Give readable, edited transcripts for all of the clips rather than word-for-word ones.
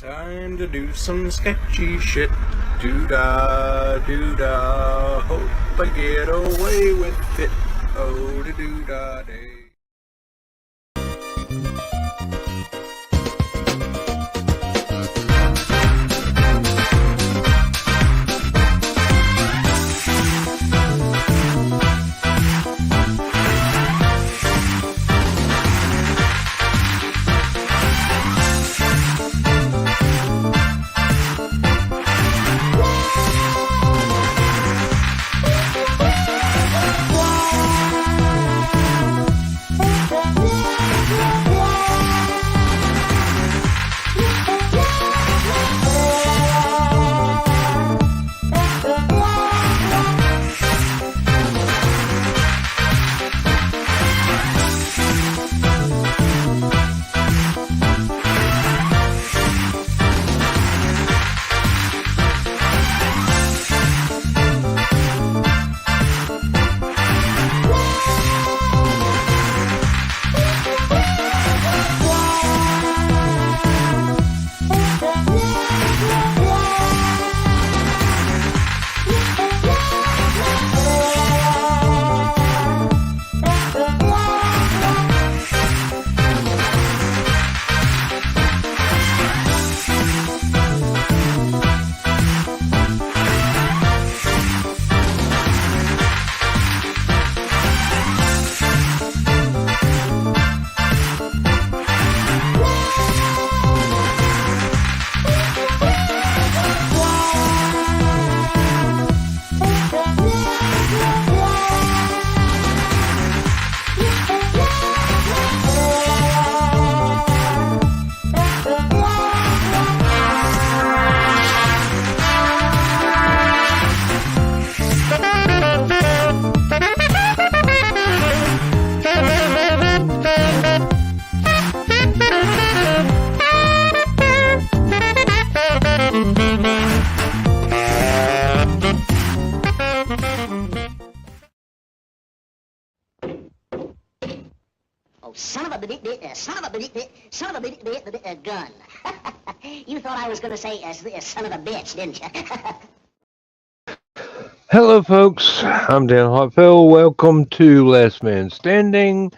Time to do some sketchy shit. Doo-dah, doo-dah. Hope I get away with it. Oh, doo-dah day. Gun. You thought I was going to say son of a bitch, didn't you? Hello, folks. I'm Dan Hotfield. Welcome to Last Man Standing.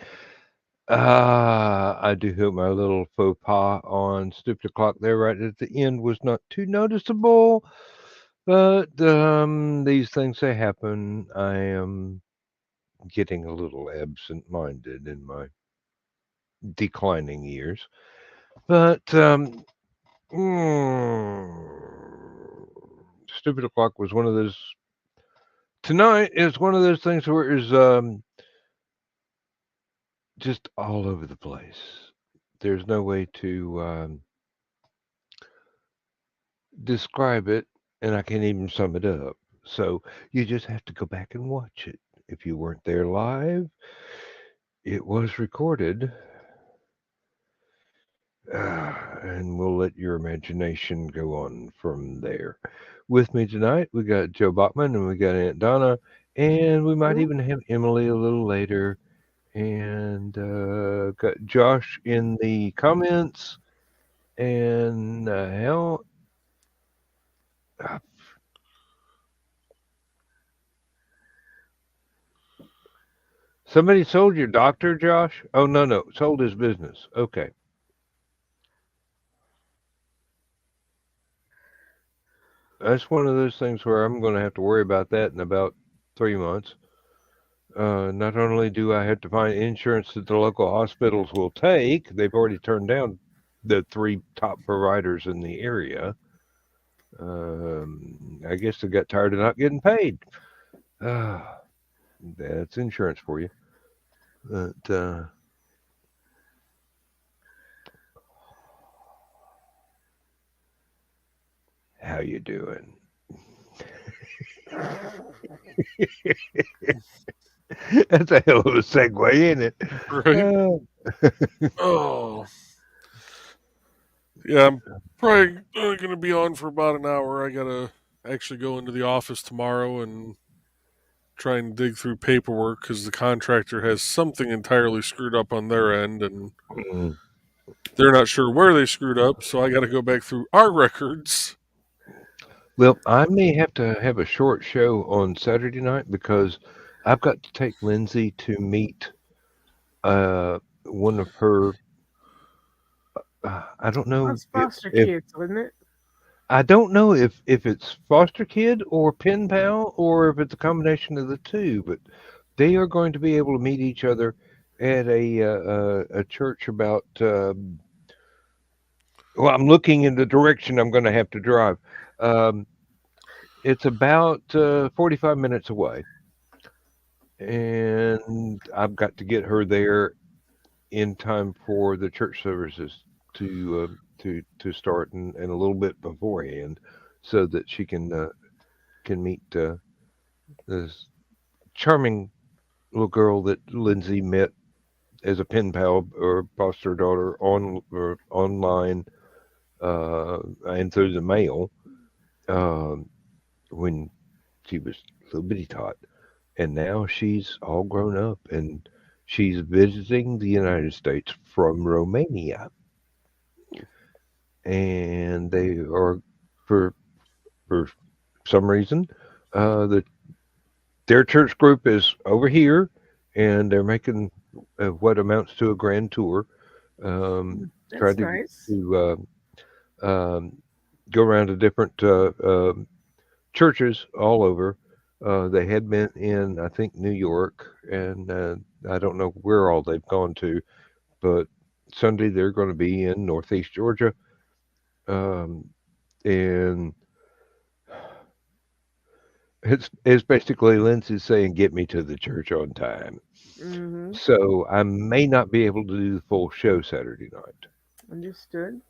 I do hope my little faux pas on Stupid O'Clock there right at the end was not too noticeable. But these things, they happen. I am getting a little absent-minded in my declining years. But Stupid O'Clock was one of those. Tonight is one of those things where it's just all over the place. There's no way to describe it, and I can't even sum it up. So you just have to go back and watch it. If you weren't there live, it was recorded. And we'll let your imagination go on from there. With me tonight, we got Joe Bachman and we got Aunt Donna, and we might even have Emily a little later. And got Josh in the comments. And somebody sold your doctor, Josh? Oh, no, sold his business. Okay. That's one of those things where I'm going to have to worry about that in about 3 months. Not only do I have to find insurance that the local hospitals will take, they've already turned down the 3 top providers in the area. I guess they got tired of not getting paid. That's insurance for you. But how you doing? That's a hell of a segue, isn't it? Right. Oh. Yeah, I'm probably only going to be on for about an hour. I got to actually go into the office tomorrow and try and dig through paperwork because the contractor has something entirely screwed up on their end. And they're not sure where they screwed up, so I got to go back through our records. Well, I may have to have a short show on Saturday night because I've got to take Lindsay to meet one of her. I don't know That's foster if kids, wasn't it? I don't know if it's foster kid or pen pal or if it's a combination of the two, but they are going to be able to meet each other at a church about. Well, I'm looking in the direction I'm going to have to drive. Um, it's about 45 minutes away, and I've got to get her there in time for the church services to start and a little bit beforehand, so that she can meet this charming little girl that Lindsay met as a pen pal or foster daughter online and through the mail um, when she was a little bitty tot, and now she's all grown up and she's visiting the United States from Romania, and they are for some reason the their church group is over here, and they're making what amounts to a grand tour, That's trying nice. to go around to different churches all over. They had been in, I think, New York, and I don't know where all they've gone to, but Sunday they're going to be in Northeast Georgia, and it's basically Lindsay saying, "Get me to the church on time." Mm-hmm. So I may not be able to do the full show Saturday night. Understood.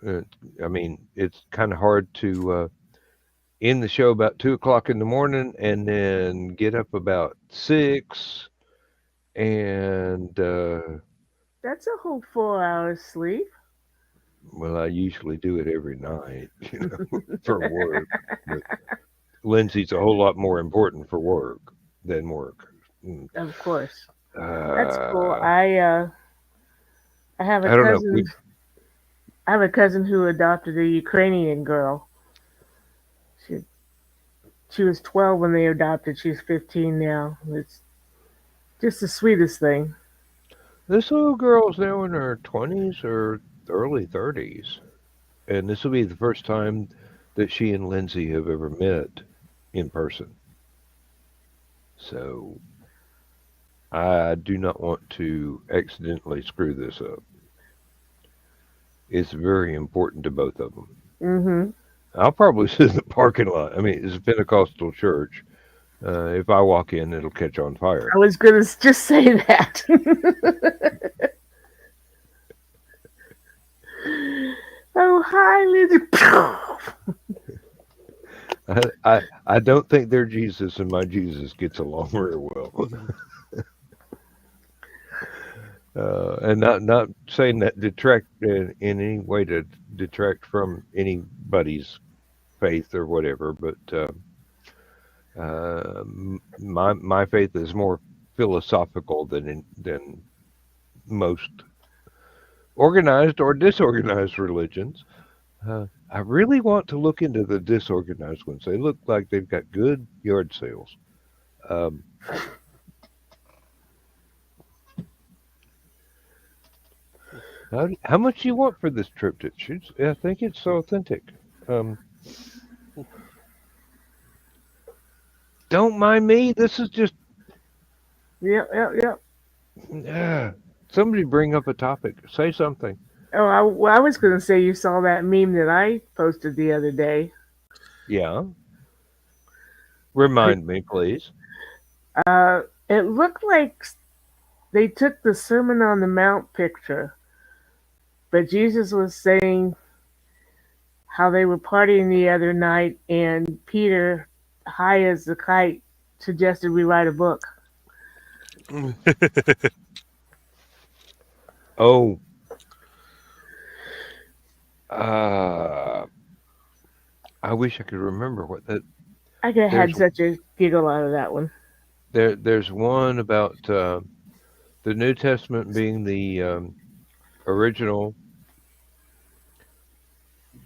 Uh, I mean, it's kind of hard to end the show about 2 o'clock in the morning and then get up about 6, and That's a whole 4 hours sleep. well, I usually do it every night, for work. But Lindsay's a whole lot more important for work than work. Mm. Of course. That's cool. Uh, I have a I don't know if cousin. we. I have a cousin who adopted a Ukrainian girl. She she was 12 when they adopted. She's 15 now. It's just the sweetest thing. This little girl's now in her 20s or early 30s, and this will be the first time that she and Lindsay have ever met in person. So I do not want to accidentally screw this up. It's very important to both of them. Mm-hmm. I'll probably sit in the parking lot. I mean, it's a Pentecostal church. If I walk in, it'll catch on fire. I was gonna just say that. Oh, hi, Lizzie. I don't think their Jesus and my Jesus gets along very well. And not saying that detract in any way to detract from anybody's faith or whatever, but my faith is more philosophical than most organized or disorganized religions. I really want to look into the disorganized ones. They look like they've got good yard sales. Um, how much do you want for this trip? I think it's so authentic. Don't mind me. This is just Yep. somebody bring up a topic. Say something. Oh, I was gonna say you saw that meme that I posted the other day. Yeah. Remind me, please. It looked like they took the Sermon on the Mount picture, but Jesus was saying how they were partying the other night, and Peter, high as a kite, suggested we write a book. Oh, uh, I wish I could remember what that. I could have There's had such a giggle out of that one. there's one about the New Testament being the original,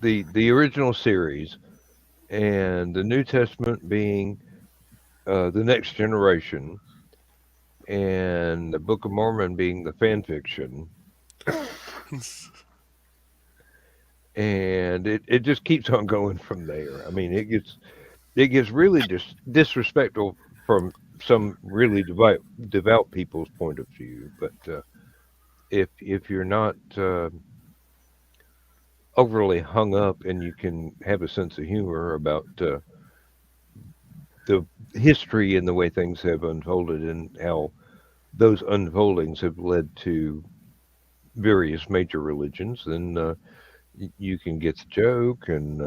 the original series, and the New Testament being the next generation, and the Book of Mormon being the fan fiction, and it just keeps on going from there. I mean, it gets really disrespectful from some really devout people's point of view. But if you're not overly hung up and you can have a sense of humor about the history and the way things have unfolded and how those unfoldings have led to various major religions, then you can get the joke, and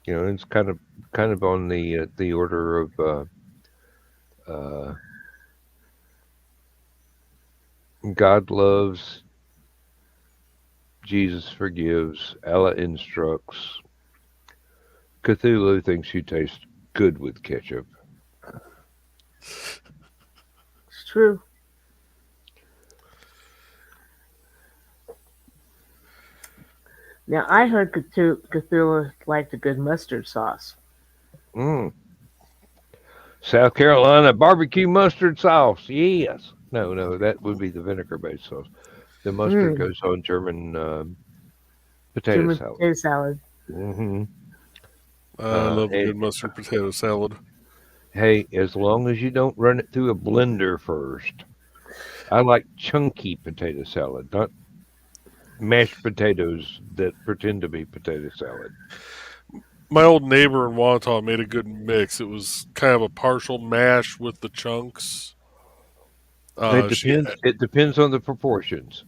it's kind of on the order of uh, God loves, Jesus forgives, Allah instructs, Cthulhu thinks you taste good with ketchup. It's true. Now, I heard Cthulhu liked a good mustard sauce. Mm. South Carolina barbecue mustard sauce. Yes. No, that would be the vinegar-based sauce. The mustard Mm, goes on German potato German salad. potato salad. Hmm. I love a Hey, good mustard potato salad. hey, as long as you don't run it through a blender first. I like chunky potato salad, not mashed potatoes that pretend to be potato salad. My old neighbor in Wantagh made a good mix. It was kind of a partial mash with the chunks. It She depends. It depends on the proportions.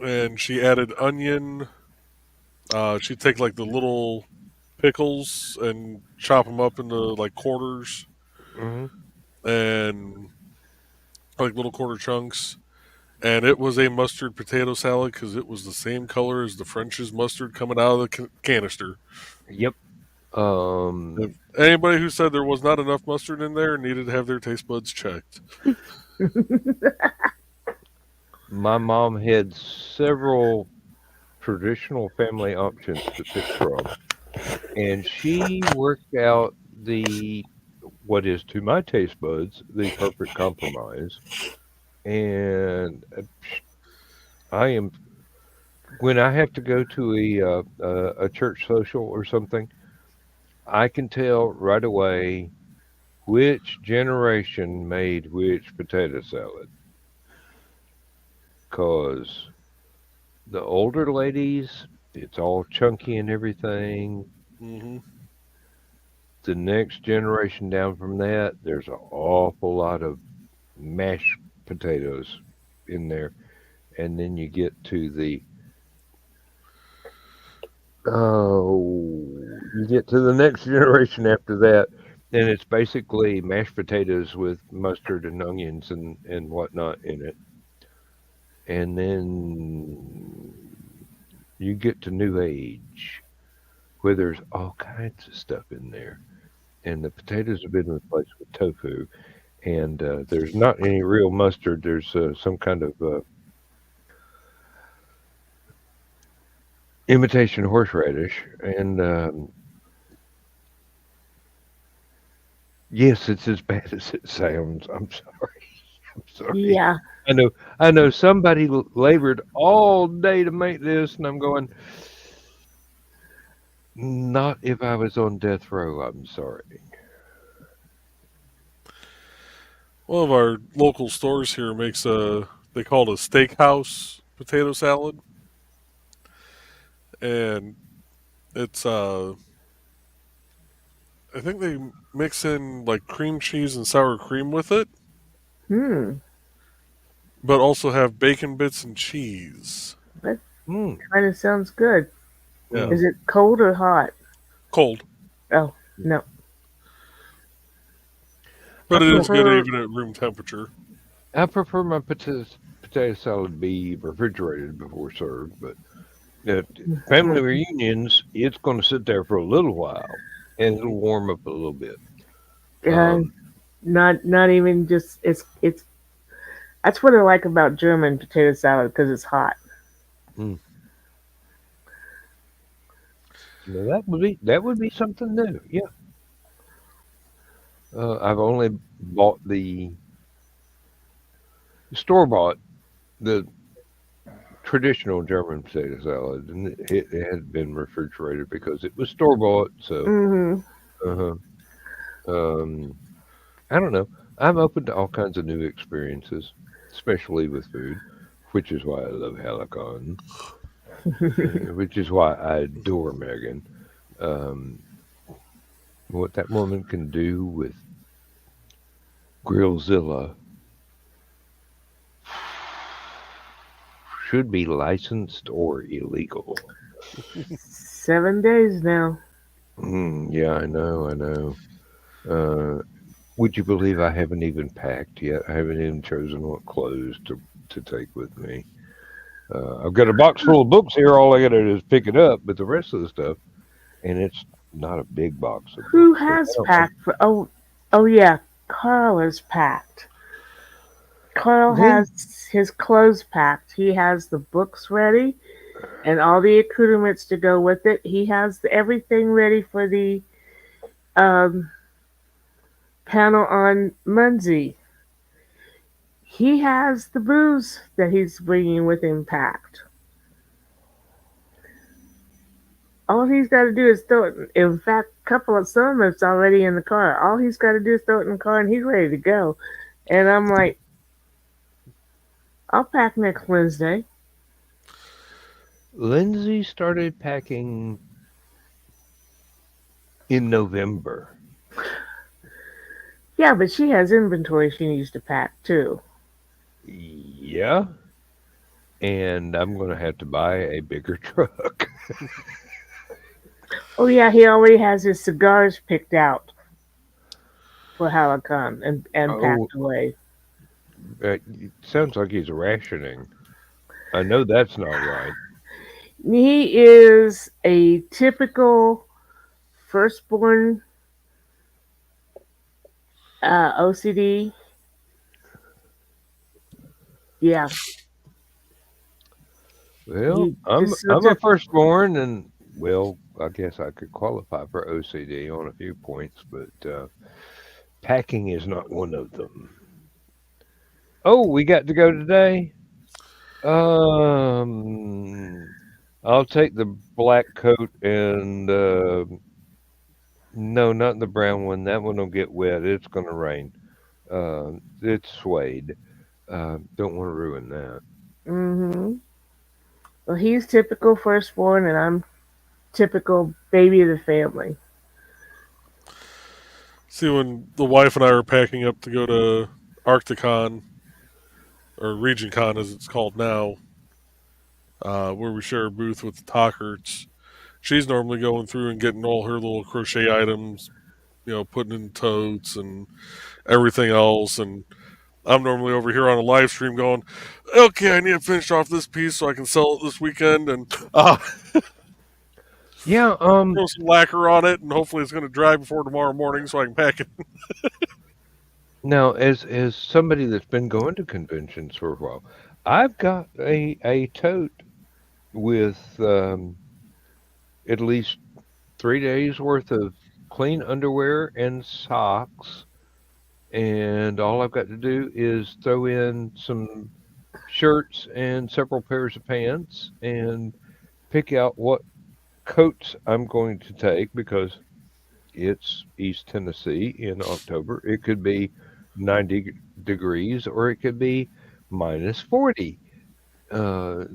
and she added onion. She'd take like the little pickles and chop them up into like quarters Hmm. and like little quarter chunks. And it was a mustard potato salad because it was the same color as the French's mustard coming out of the canister. Yep. If anybody who said there was not enough mustard in there needed to have their taste buds checked. My mom had several traditional family options to pick from, and she worked out the what is to my taste buds the perfect compromise. And I am when I have to go to a church social or something, I can tell right away which generation made which potato salad, cause the older ladies, it's all chunky and everything. Hmm. The next generation down from that, there's an awful lot of mashed potatoes in there, and then you get to the next generation after that, and it's basically mashed potatoes with mustard and onions and whatnot in it, and then you get to New Age where there's all kinds of stuff in there, and the potatoes have been replaced with tofu, and there's not any real mustard. There's some kind of imitation horseradish, and yes, it's as bad as it sounds. I'm sorry. I'm sorry. Yeah. I know. I know somebody labored all day to make this, and I'm going. Not if I was on death row. I'm sorry. One of our local stores here makes they call it a steakhouse potato salad, and it's I think they mix in like cream cheese and sour cream with it, Hmm. but also have bacon bits and cheese. That Mm, kind of sounds good. Yeah, Is mm. it cold or hot? cold, Oh, no. I but it is good prefer. even at room temperature. I prefer my potato salad be refrigerated before served, but at family reunions, it's going to sit there for a little while, and it'll warm up a little bit. Uh, Um, not even just it's. That's what I like about German potato salad because it's hot. mm, Now that would be something new. Yeah. I've only bought the store bought the traditional German potato salad, and it had been refrigerated because it was store bought. So, Hmm. uh um, I don't know. I'm open to all kinds of new experiences, especially with food, which is why I love Halicon, which is why I adore Megan. Um, what that woman can do with Grillzilla should be licensed or illegal. 7 days now. Yeah, I know, I know. Uh, would you believe I haven't even packed yet? I haven't even chosen what clothes to take with me. I've got a box full of books here. All I got to do is pick it up, but the rest of the stuff, and it's not a big box of Who books, so I has don't know. packed for? Oh yeah, Carl is packed. Carl Lynn, has his clothes packed. He has the books ready and all the accoutrements to go with it. He has everything ready for the um, panel on Munzie. He has the booze that he's bringing with him packed. All he's got to do is throw it. In fact, a couple of some of it's already in the car. All he's got to do is throw it in the car, and he's ready to go. And I'm like, I'll pack next Wednesday. Lindsay started packing in November. Yeah, but she has inventory she needs to pack too. Yeah, and I'm going to have to buy a bigger truck. Oh yeah, he already has his cigars picked out for Halicon and Oh, packed away. it sounds like he's rationing. I know that's not right. He is a typical firstborn OCD. Yeah, Well, he I'm just so I'm a typical. firstborn, and well, I guess I could qualify for OCD on a few points, but packing is not one of them. Oh, we got to go today. Um, I'll take the black coat and no, not the brown one. That one will get wet. It's gonna rain. It's suede. Don't want to ruin that. Hmm. Well, he's typical firstborn, and I'm typical baby of the family. See, when the wife and I were packing up to go to Arcticon, or RegionCon as it's called now, where we share a booth with the Talkerts, she's normally going through and getting all her little crochet items, putting in totes and everything else. And I'm normally over here on a live stream going, okay, I need to finish off this piece so I can sell it this weekend and Yeah. throw some lacquer on it, and hopefully it's going to dry before tomorrow morning so I can pack it. Now, as somebody that's been going to conventions for a while, I've got a tote with at least 3 days worth of clean underwear and socks, and all I've got to do is throw in some shirts and several pairs of pants and pick out what coats I'm going to take because it's East Tennessee in October. It could be 90 degrees or it could be minus 40 uh,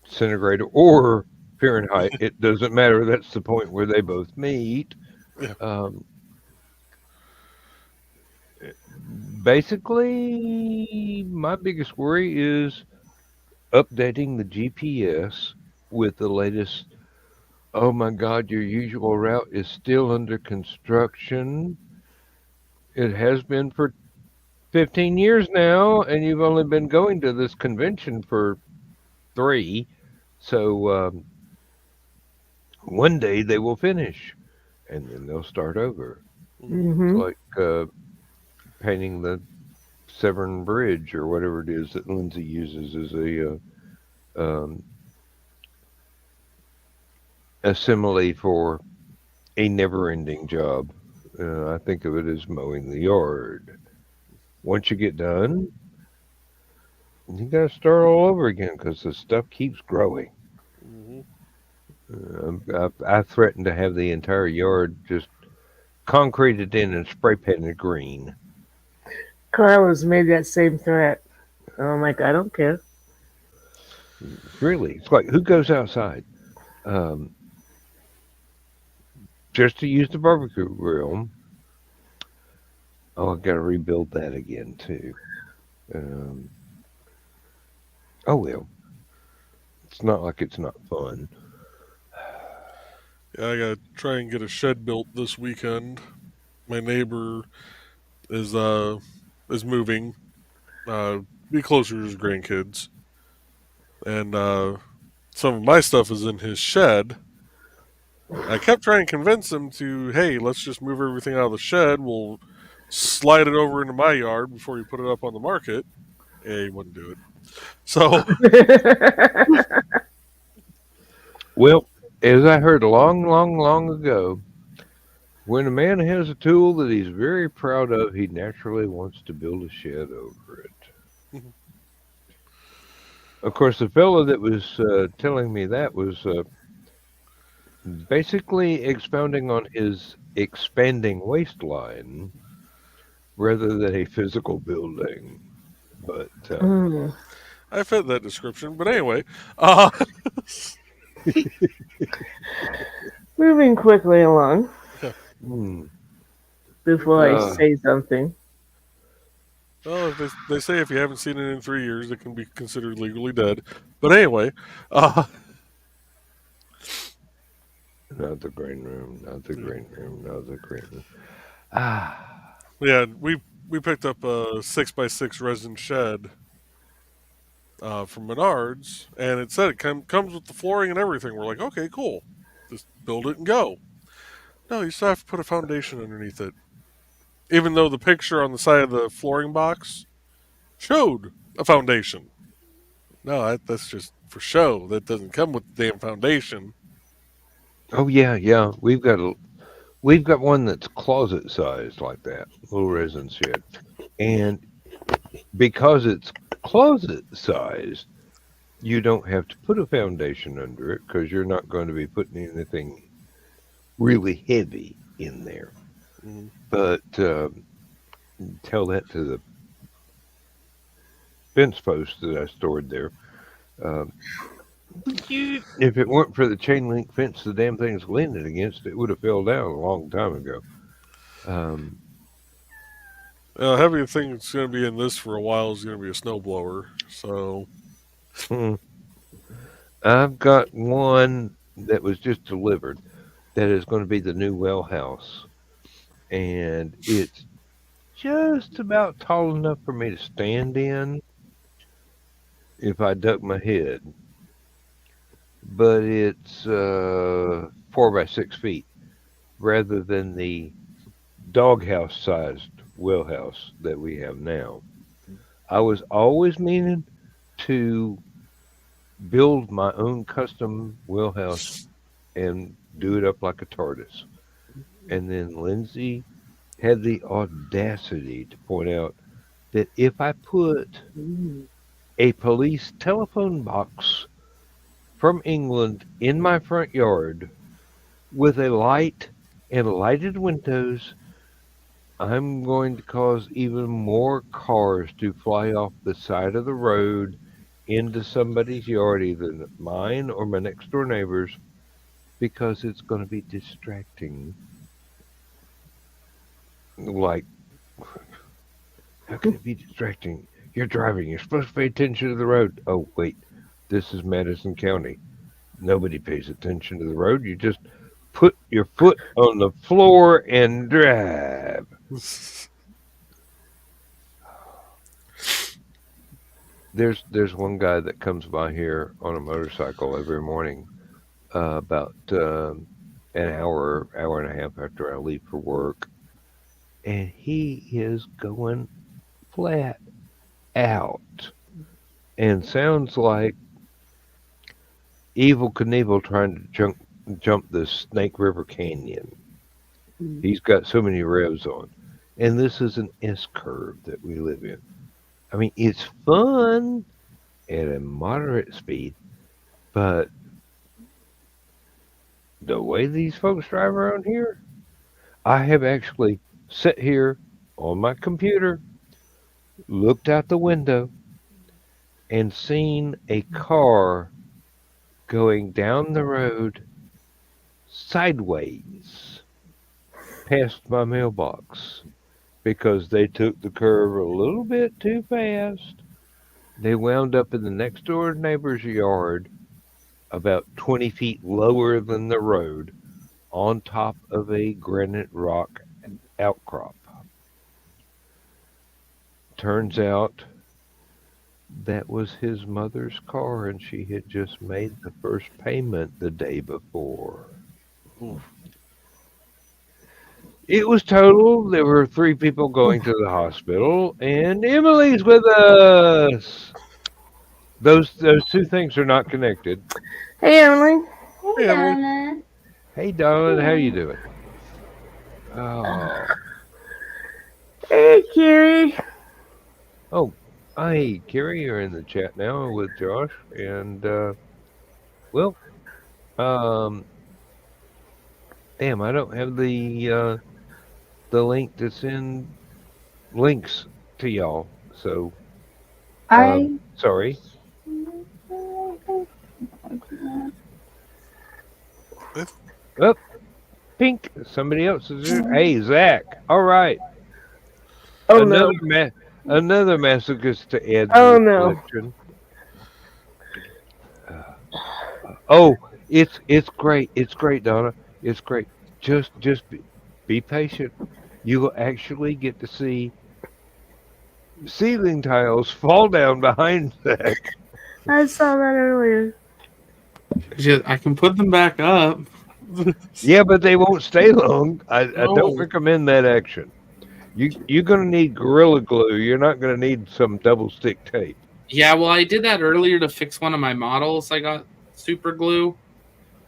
centigrade or Fahrenheit. It doesn't matter. That's the point where they both meet. Yeah. Um, basically, my biggest worry is updating the GPS with the latest. Oh my God, your usual route is still under construction. It has been for 15 years now, and you've only been going to this convention for 3. So one day they will finish, and then they'll start over. It's Hmm. like painting the Severn Bridge or whatever it is that Lindsay uses as a a simile for a never-ending job. I think of it as mowing the yard. Once you get done, you got to start all over again because the stuff keeps growing. Hmm. I threatened to have the entire yard just concreted in and spray painted green. Carlos made that same threat. I'm like, I don't care. Really, it's like who goes outside um, just to use the barbecue grill? Oh, I got to rebuild that again too. Um, oh well, it's not like it's not fun. Yeah, I gotta try and get a shed built this weekend. My neighbor is is moving, uh, be closer to his grandkids, and some of my stuff is in his shed. I kept trying to convince him to, hey, let's just move everything out of the shed. We'll slide it over into my yard before you put it up on the market. Yeah, he wouldn't do it. So, Well, as I heard long, long, long ago, when a man has a tool that he's very proud of, he naturally wants to build a shed over it. Of course, the fellow that was telling me that was basically expounding on his expanding waistline rather than a physical building. But Mm. I fit that description. But anyway, uh, Moving quickly along hmm, before I uh, say something. well, they say if you haven't seen it in 3 years, it can be considered legally dead. But anyway, uh, not the green room, not the green room, not the green room. Ah, yeah, we picked up a 6x6 resin shed from Menards, and it said it comes with the flooring and everything. We're like, okay, cool, just build it and go. No, you still have to put a foundation underneath it, even though the picture on the side of the flooring box showed a foundation. No, that's just for show. That doesn't come with the damn foundation. oh yeah, yeah. We've got one that's closet sized like that, little resin shed, and because it's closet sized, you don't have to put a foundation under it because you're not going to be putting anything really heavy in there. Mm-hmm. But tell that to the fence post that I stored there. Um, if it weren't for the chain link fence the damn thing's leaning against, it would have fell down a long time ago. Um, Heavy thing that's going to be in this for a while is going to be a snowblower. So, hmm, I've got one that was just delivered that is going to be the new well house, and it's just about tall enough for me to stand in if I duck my head, but it's 4 by 6 feet rather than the doghouse sized well house that we have now. I was always meaning to build my own custom well house and do it up like a TARDIS. And then Lindsay had the audacity to point out that if I put a police telephone box from England in my front yard with a light and lighted windows, I'm going to cause even more cars to fly off the side of the road into somebody's yard, either mine or my next door neighbor's, because it's going to be distracting. Like, how can it be distracting? You're driving. You're supposed to pay attention to the road. Oh, wait. This is Madison County. Nobody pays attention to the road. You just put your foot on the floor and drive. There's one guy that comes by here on a motorcycle every morning, about an hour and a half after I leave for work, and he is going flat out, and sounds like Evil Knievel trying to jump the Snake River Canyon. He's got so many revs on. And this is an S curve that we live in. I mean, it's fun at a moderate speed, but the way these folks drive around here, I have actually sat here on my computer, looked out the window, and seen a car going down the road sideways past my mailbox because they took the curve a little bit too fast. They wound up in the next door neighbor's yard about 20 feet lower than the road on top of a granite rock outcrop. Turns out that was his mother's car, and she had just made the first payment the day before. Ooh. It was total. There were 3 people going to the hospital, and Emily's with us. Those 2 things are not connected. Hey, Emily. Hey, Emily. Donna. Hey, darling, how you doing? Oh, Hey, Kiri. oh, hey, Carrie, you're in the chat now with Josh, and well, um, damn, I don't have the link to send links to y'all, so I. sorry. Oh, pink. Somebody else is here. Hey, Zach. All right. Oh, no. Another masochist to add to Oh, the no. collection. Oh, it's great. It's great, Donna. It's great. Just be patient. You will actually get to see ceiling tiles fall down behind Zach. I saw that earlier. I can put them back up. Yeah, but they won't stay long. I No. don't recommend that action. You're gonna need Gorilla Glue. You're not gonna need some double stick tape. Yeah, well, I did that earlier to fix one of my models. I got super glue,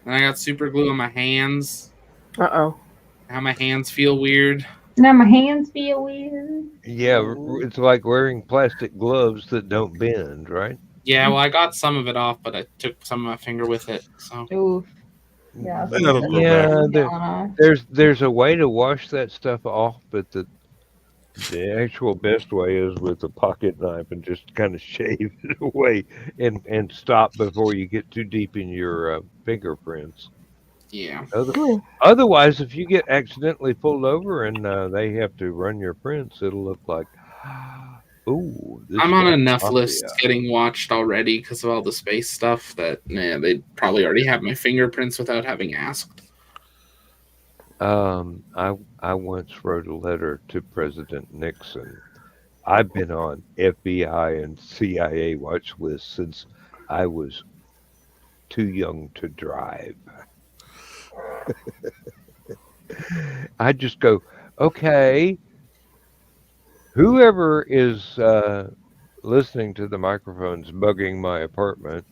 and I got super glue on my hands. Uh-oh. How my hands feel weird. Now my hands feel weird. Yeah, it's like wearing plastic gloves that don't bend, right? Yeah, well, I got some of it off, but I took some of my finger with it. So Oof. Yeah, And that'll grow Yeah, back. there's a way to wash that stuff off, but the actual best way is with a pocket knife and just kind of shave it away and stop before you get too deep in your fingerprints. yeah, Cool. Otherwise, if you get accidentally pulled over and they have to run your prints, it'll look like, ooh, this I'm on guy's enough mafia. lists getting watched already because of all the space stuff that they'd probably already have my fingerprints without having asked. I once wrote a letter to President Nixon. I've been on FBI and CIA watch lists since I was too young to drive. I just go, okay, whoever is listening to the microphones bugging my apartment,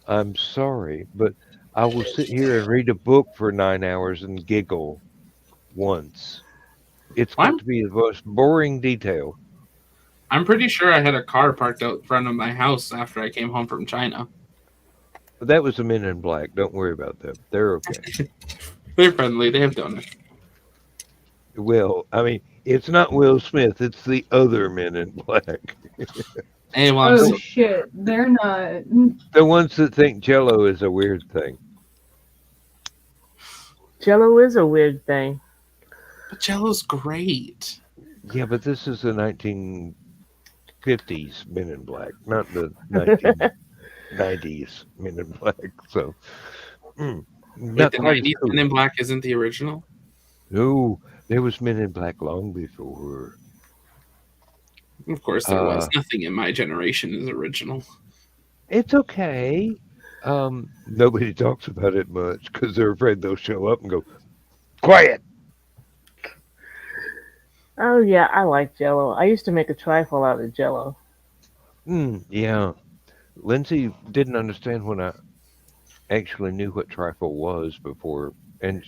I'm sorry, but I will sit here and read a book for 9 hours and giggle once. It's got to be the most boring detail. I'm pretty sure I had a car parked out in front of my house after I came home from China. But that was the Men in Black. Don't worry about them. They're okay. They're friendly. They have donuts. Well, I mean, it's not Will Smith. It's the other Men in Black. Hey, well, Oh shit, they're not. The ones that think Jello is a weird thing. Jello is a weird thing. but Jello's great. Yeah, but this is the 1950s Men in Black, not the 1990s Men in Black. So, Wait, not the quite as 90s cool. Men in Black isn't the original? No, there was Men in Black long before. Of course there was. Nothing in my generation is original. It's okay. Nobody talks about it much because they're afraid they'll show up and go, quiet. Oh, yeah, I like Jello. I used to make a trifle out of Jello. Yeah. Lindsay didn't understand when actually knew what trifle was before, and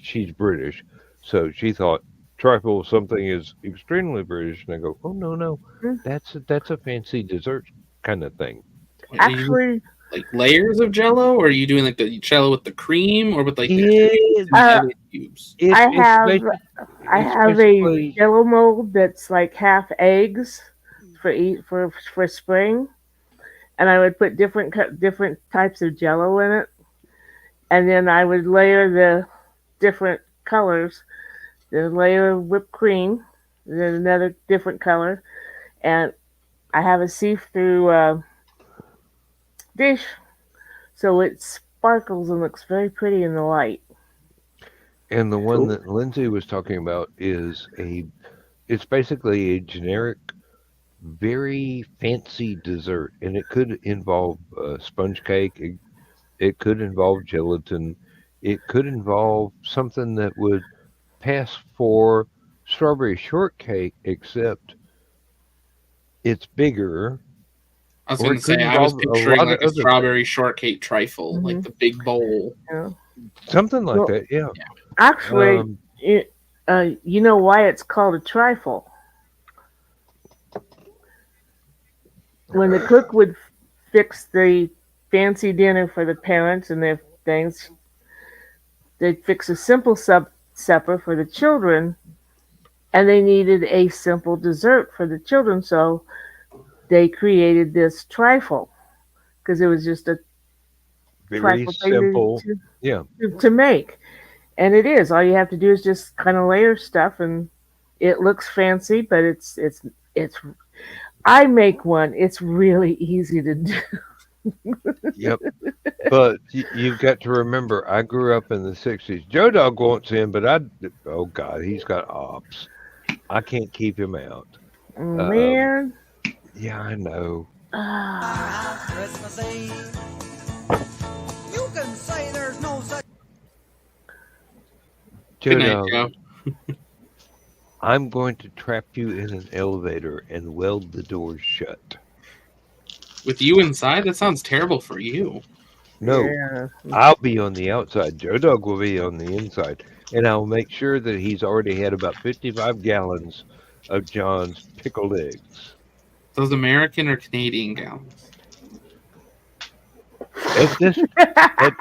she's British, so she thought trifle something is extremely British, and I go, oh no no, Mm. that's a fancy dessert kind of thing. Wait, are you Actually, like layers of Jello, or are you doing like the Jello with the cream, or with like the Yeah, cream and uh, jelly cubes? I it's have basic, I it's have a basically Jello mold that's like half eggs for spring, and I would put different types of Jello in it, and then I would layer the different colors, the layer of whipped cream, then another different color, and I have a see-through dish, so it sparkles and looks very pretty in the light. and the one Cool. that Lindsay was talking about is it's basically a generic, very fancy dessert, and it could involve sponge cake. It could involve gelatin. It could involve something that would pass for strawberry shortcake, except it's bigger, I was or gonna it could say I was involve a picturing lot of like a other strawberry things. shortcake trifle, like Hmm. the big bowl. Yeah. Something like Well, that, yeah. actually, Um, you know why it's called a trifle? When the cook would fix the fancy dinner for the parents and their things, they'd fix a simple supper for the children, and they needed a simple dessert for the children, so they created this trifle because it was just a very trifle thing simple. Yeah. to make. And it is. All you have to do is just kind of layer stuff, and it looks fancy, but it's. I make one. It's really easy to do. Yep. But you've got to remember, I grew up in the 60s. Joe Dog wants in, but oh God, he's got ops. I can't keep him out. Um, Man, yeah, I know. ah, Christmas Eve. You can say there's no such. Joe Good night, Dog, Joe. I'm going to trap you in an elevator and weld the doors shut. With you inside, that sounds terrible for you. No, yeah. I'll be on the outside. Joe Dog will be on the inside. And I'll make sure that he's already had about 55 gallons of John's pickled eggs. Those American or Canadian gallons? At this at,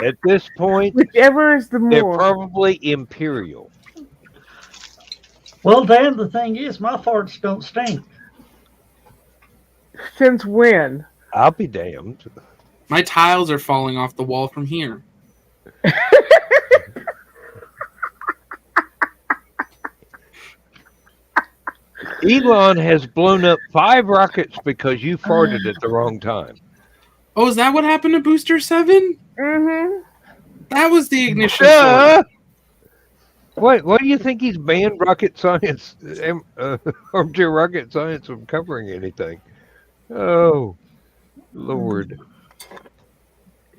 at this point, Whichever is the they're more. probably imperial. Well, Dan, the thing is, my farts don't stink. Since when? I'll be damned. My tiles are falling off the wall from here. Elon has blown up 5 rockets because you farted at the wrong time. Oh, is that what happened to Booster 7? Mm-hmm. That was the ignition Duh! source. What do you think he's banned rocket science, armchair rocket science from covering anything? Oh, Lord.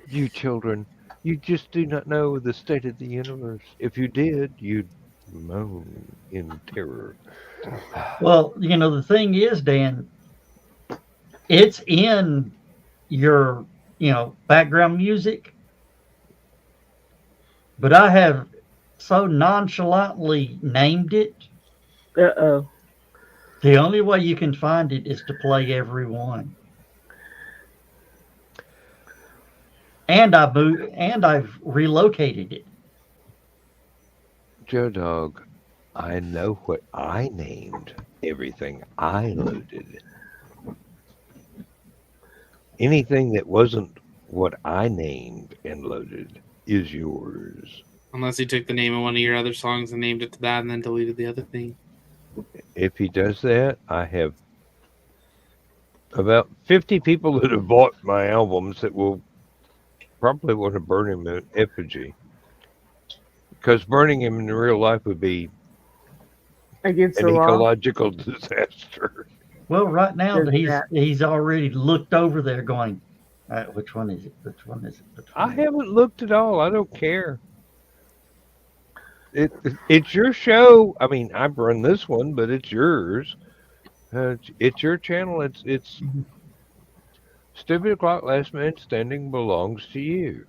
You children, you just do not know the state of the universe. If you did, you'd moan in terror. Well, the thing is, Dan, it's in your, background music, but I have so nonchalantly named it. Uh-oh. The only way you can find it is to play every one. And I've relocated it. Joe Dog, I know what I named everything I loaded. Anything that wasn't what I named and loaded is yours. Unless he took the name of one of your other songs and named it to that and then deleted the other thing. If he does that, I have about 50 people that have bought my albums that will probably want to burn him in effigy. Because burning him in real life would be Against an the law. ecological disaster. Well, right now There's that. he's already looked over there, going, "Which one is it? Which one is it? Which I one is it?" haven't looked at all. I don't care. It's your show. I mean, I've run this one, but it's yours. It's your channel. It's Stupid Clock Last Man Standing belongs to you.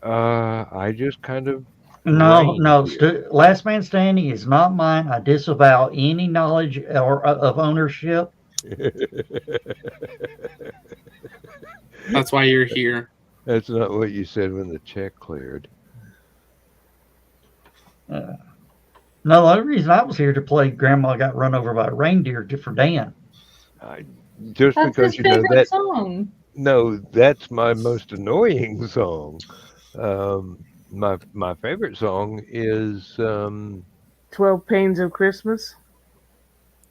I just kind of No, reigned no. here. Last Man Standing is not mine. I disavow any knowledge or of ownership. That's why you're here. That's not what you said when the check cleared. No, the only reason I was here to play Grandma Got Run Over by a Reindeer for Dan. Just That's because his you know favorite that. song. No, that's my most annoying song. My favorite song is 12 Pains of Christmas.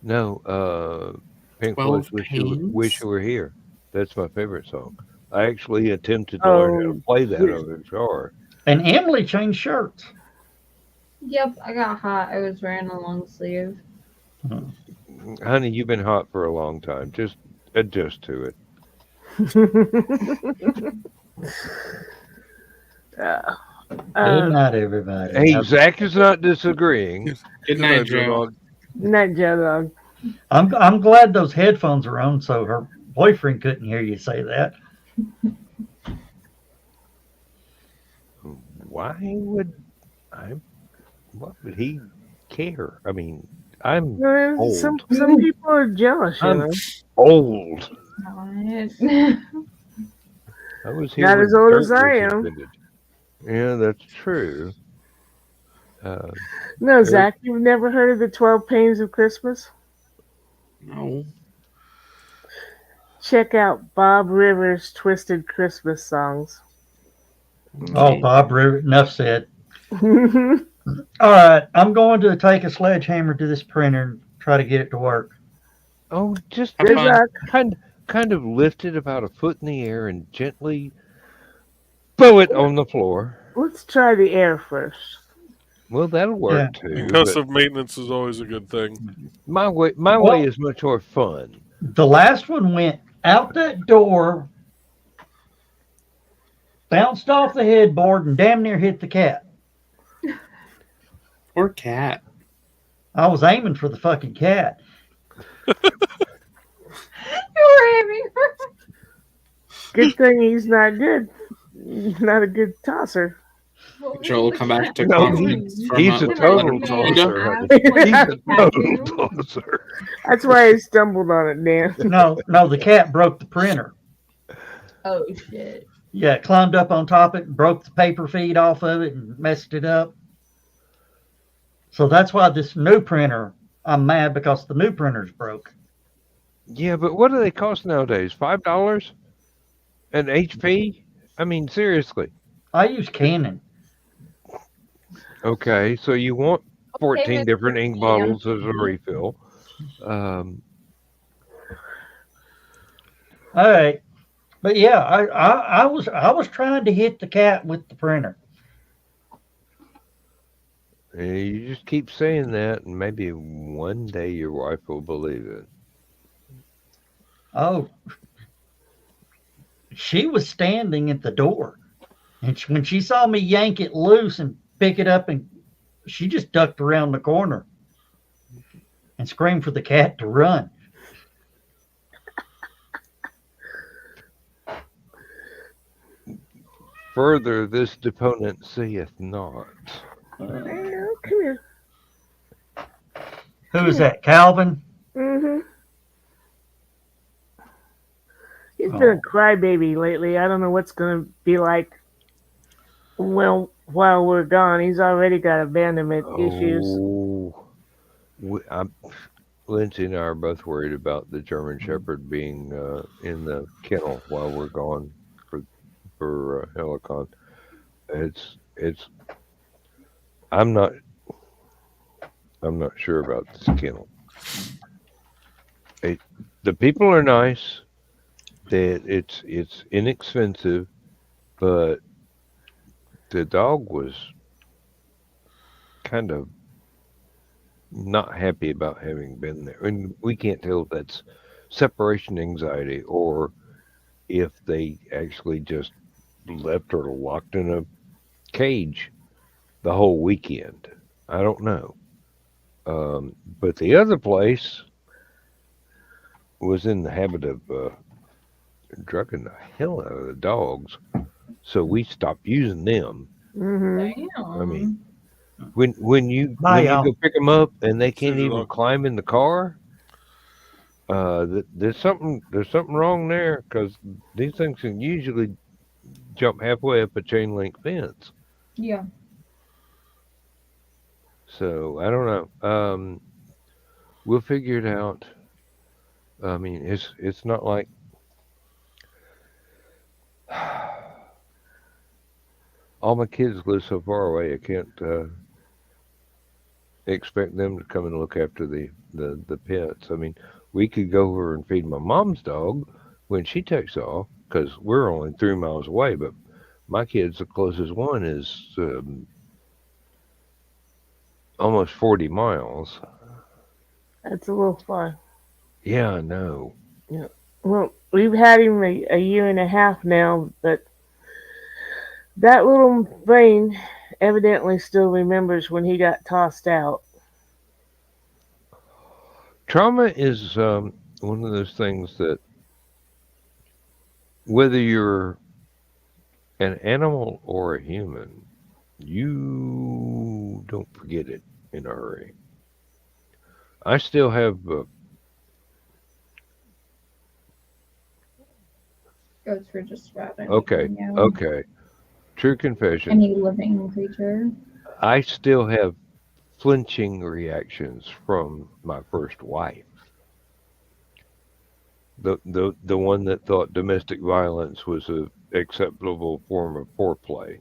Pink 12 Floyd's Wish Pains? You Were Here. That's my favorite song. I actually attempted to learn how Oh, to play that yeah. on the guitar. And Emily changed shirts. Yep, I got hot. I was wearing a long sleeve. Honey, you've been hot for a long time. Just adjust to it. Uh, Good night, everybody. Hey, Zach is not disagreeing. Good night, Joe. Night, Joe Dog. I'm glad those headphones are on so her boyfriend couldn't hear you say that. Why would I? What would he care? I mean, I'm old. Some people are jealous, you I'm know. old. Not. I was here Not when as old dirt as I was am. invented. Yeah, that's true. No, Zach, you've never heard of the 12 Pains of Christmas? No. Check out Bob Rivers' Twisted Christmas Songs. Oh, Bob River, enough said. All right, I'm going to take a sledgehammer to this printer and try to get it to work. Oh, just Have fun. kind of lift it about a foot in the air and gently bow it on the floor. Let's try the air first. Well, that'll work Yeah. too. Concussive maintenance is always a good thing. My way is much more fun. The last one went out that door, bounced off the headboard, and damn near hit the cat. Poor cat. I was aiming for the fucking cat. You were aiming. Good thing he's not good. He's not a good tosser. Joe will come back to No, confidence. he's a total tosser. He's a total tosser. That's why I stumbled on it, Dan. No, the cat broke the printer. Oh shit. Yeah, climbed up on top of it, broke the paper feed off of it, and messed it up. So that's why this new printer, I'm mad because the new printer's broke. Yeah, but what do they cost nowadays? $5 an HP? I mean, seriously. I use Canon. Okay, so you want 14 with different the ink can. bottles as a refill. All right, but yeah, I was trying to hit the cat with the printer. You just keep saying that, and maybe one day your wife will believe it. Oh, she was standing at the door, and when she saw me yank it loose and pick it up, and she just ducked around the corner and screamed for the cat to run. Further, this deponent seeth not. Come here. Who is that, Calvin? Mm-hmm. He's been a crybaby lately. I don't know what's going to be like while we're gone. He's already got abandonment issues. Oh, Lindsay and I are both worried about the German Shepherd being in the kennel while we're gone for Helicon. It's. I'm not sure about this kennel. The people are nice. That it's inexpensive, but the dog was kind of not happy about having been there. And we can't tell if that's separation anxiety or if they actually just left her locked in a cage the whole weekend. I don't know. But the other place was in the habit of drugging the hell out of the dogs. So we stopped using them. Mm-hmm. I mean, Damn. when you Bye, go y'all. pick them up and they See can't you, even dog. climb in the car, there's something wrong there because these things can usually jump halfway up a chain link fence. Yeah. So I don't know. We'll figure it out. I mean, it's not like all my kids live so far away. I can't expect them to come and look after the pets. I mean, we could go over and feed my mom's dog when she takes off because we're only 3 miles away. But my kids, the closest one is almost 40 miles. That's a little far. Yeah, I know. Yeah. Well, we've had him a year and a half now, but that little brain evidently still remembers when he got tossed out. Trauma is one of those things that whether you're an animal or a human, you don't forget it in a hurry. I still have Goes for just about okay, anything, yeah. okay. True confession. Any living creature. I still have flinching reactions from my first wife. The one that thought domestic violence was a acceptable form of foreplay.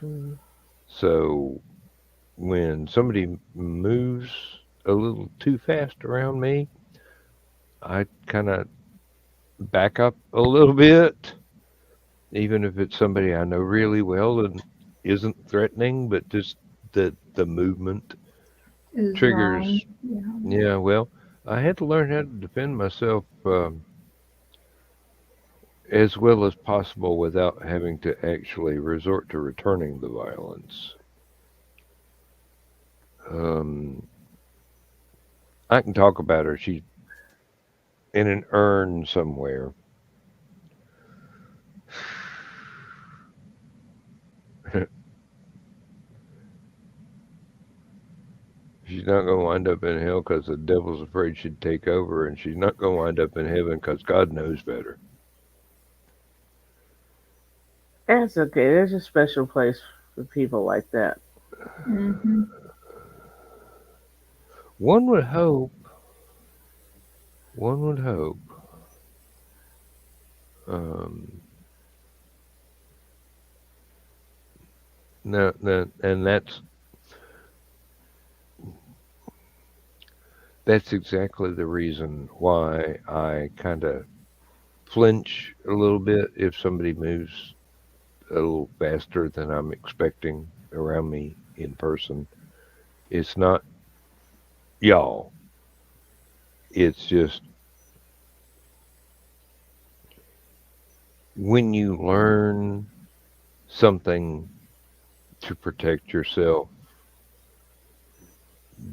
Mm. So when somebody moves a little too fast around me, I kind of back up a little bit, even if it's somebody I know really well and isn't threatening, but just the movement Is wrong. triggers. Yeah. Yeah, well, I had to learn how to defend myself as well as possible without having to actually resort to returning the violence. Um, I can talk about her. She's in an urn somewhere. She's not going to wind up in hell because the devil's afraid she'd take over, and she's not going to wind up in heaven because God knows better. That's okay. There's a special place for people like that. Mm-hmm. One would hope. One would hope. Um, no, and that's exactly the reason why I kind of flinch a little bit if somebody moves a little faster than I'm expecting around me in person. It's not y'all. It's just when you learn something to protect yourself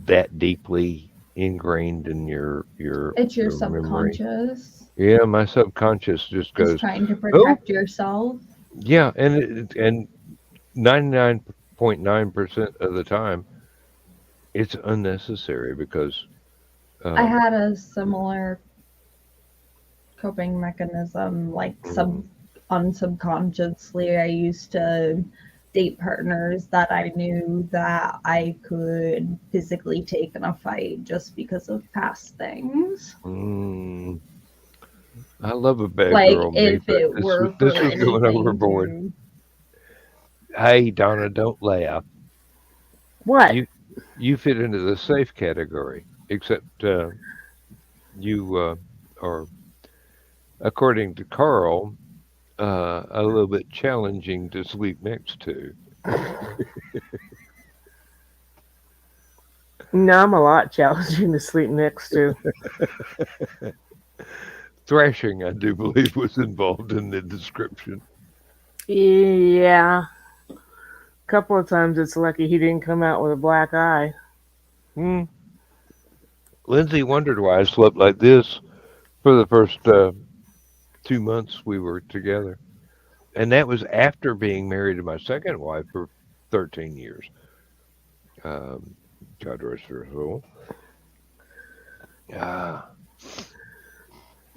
that deeply ingrained in It's your memory. subconscious. Yeah, my subconscious just Is goes, trying to oh, protect yourself. yeah, and 99.9% of the time it's unnecessary because I had a similar coping mechanism, like unsubconsciously. I used to date partners that I knew that I could physically take in a fight just because of past things. I love a bad Like girl, me, if but it were this for was going anything overboard. to Hey, Donna, don't laugh. What? You fit into the safe category, except you are, according to Carl, a little bit challenging to sleep next to. No, I'm a lot challenging to sleep next to. Thrashing, I do believe, was involved in the description. Yeah. A couple of times it's lucky he didn't come out with a black eye. Lindsay wondered why I slept like this for the first 2 months we were together. And that was after being married to my second wife for 13 years. Um, God rest her soul. Ah,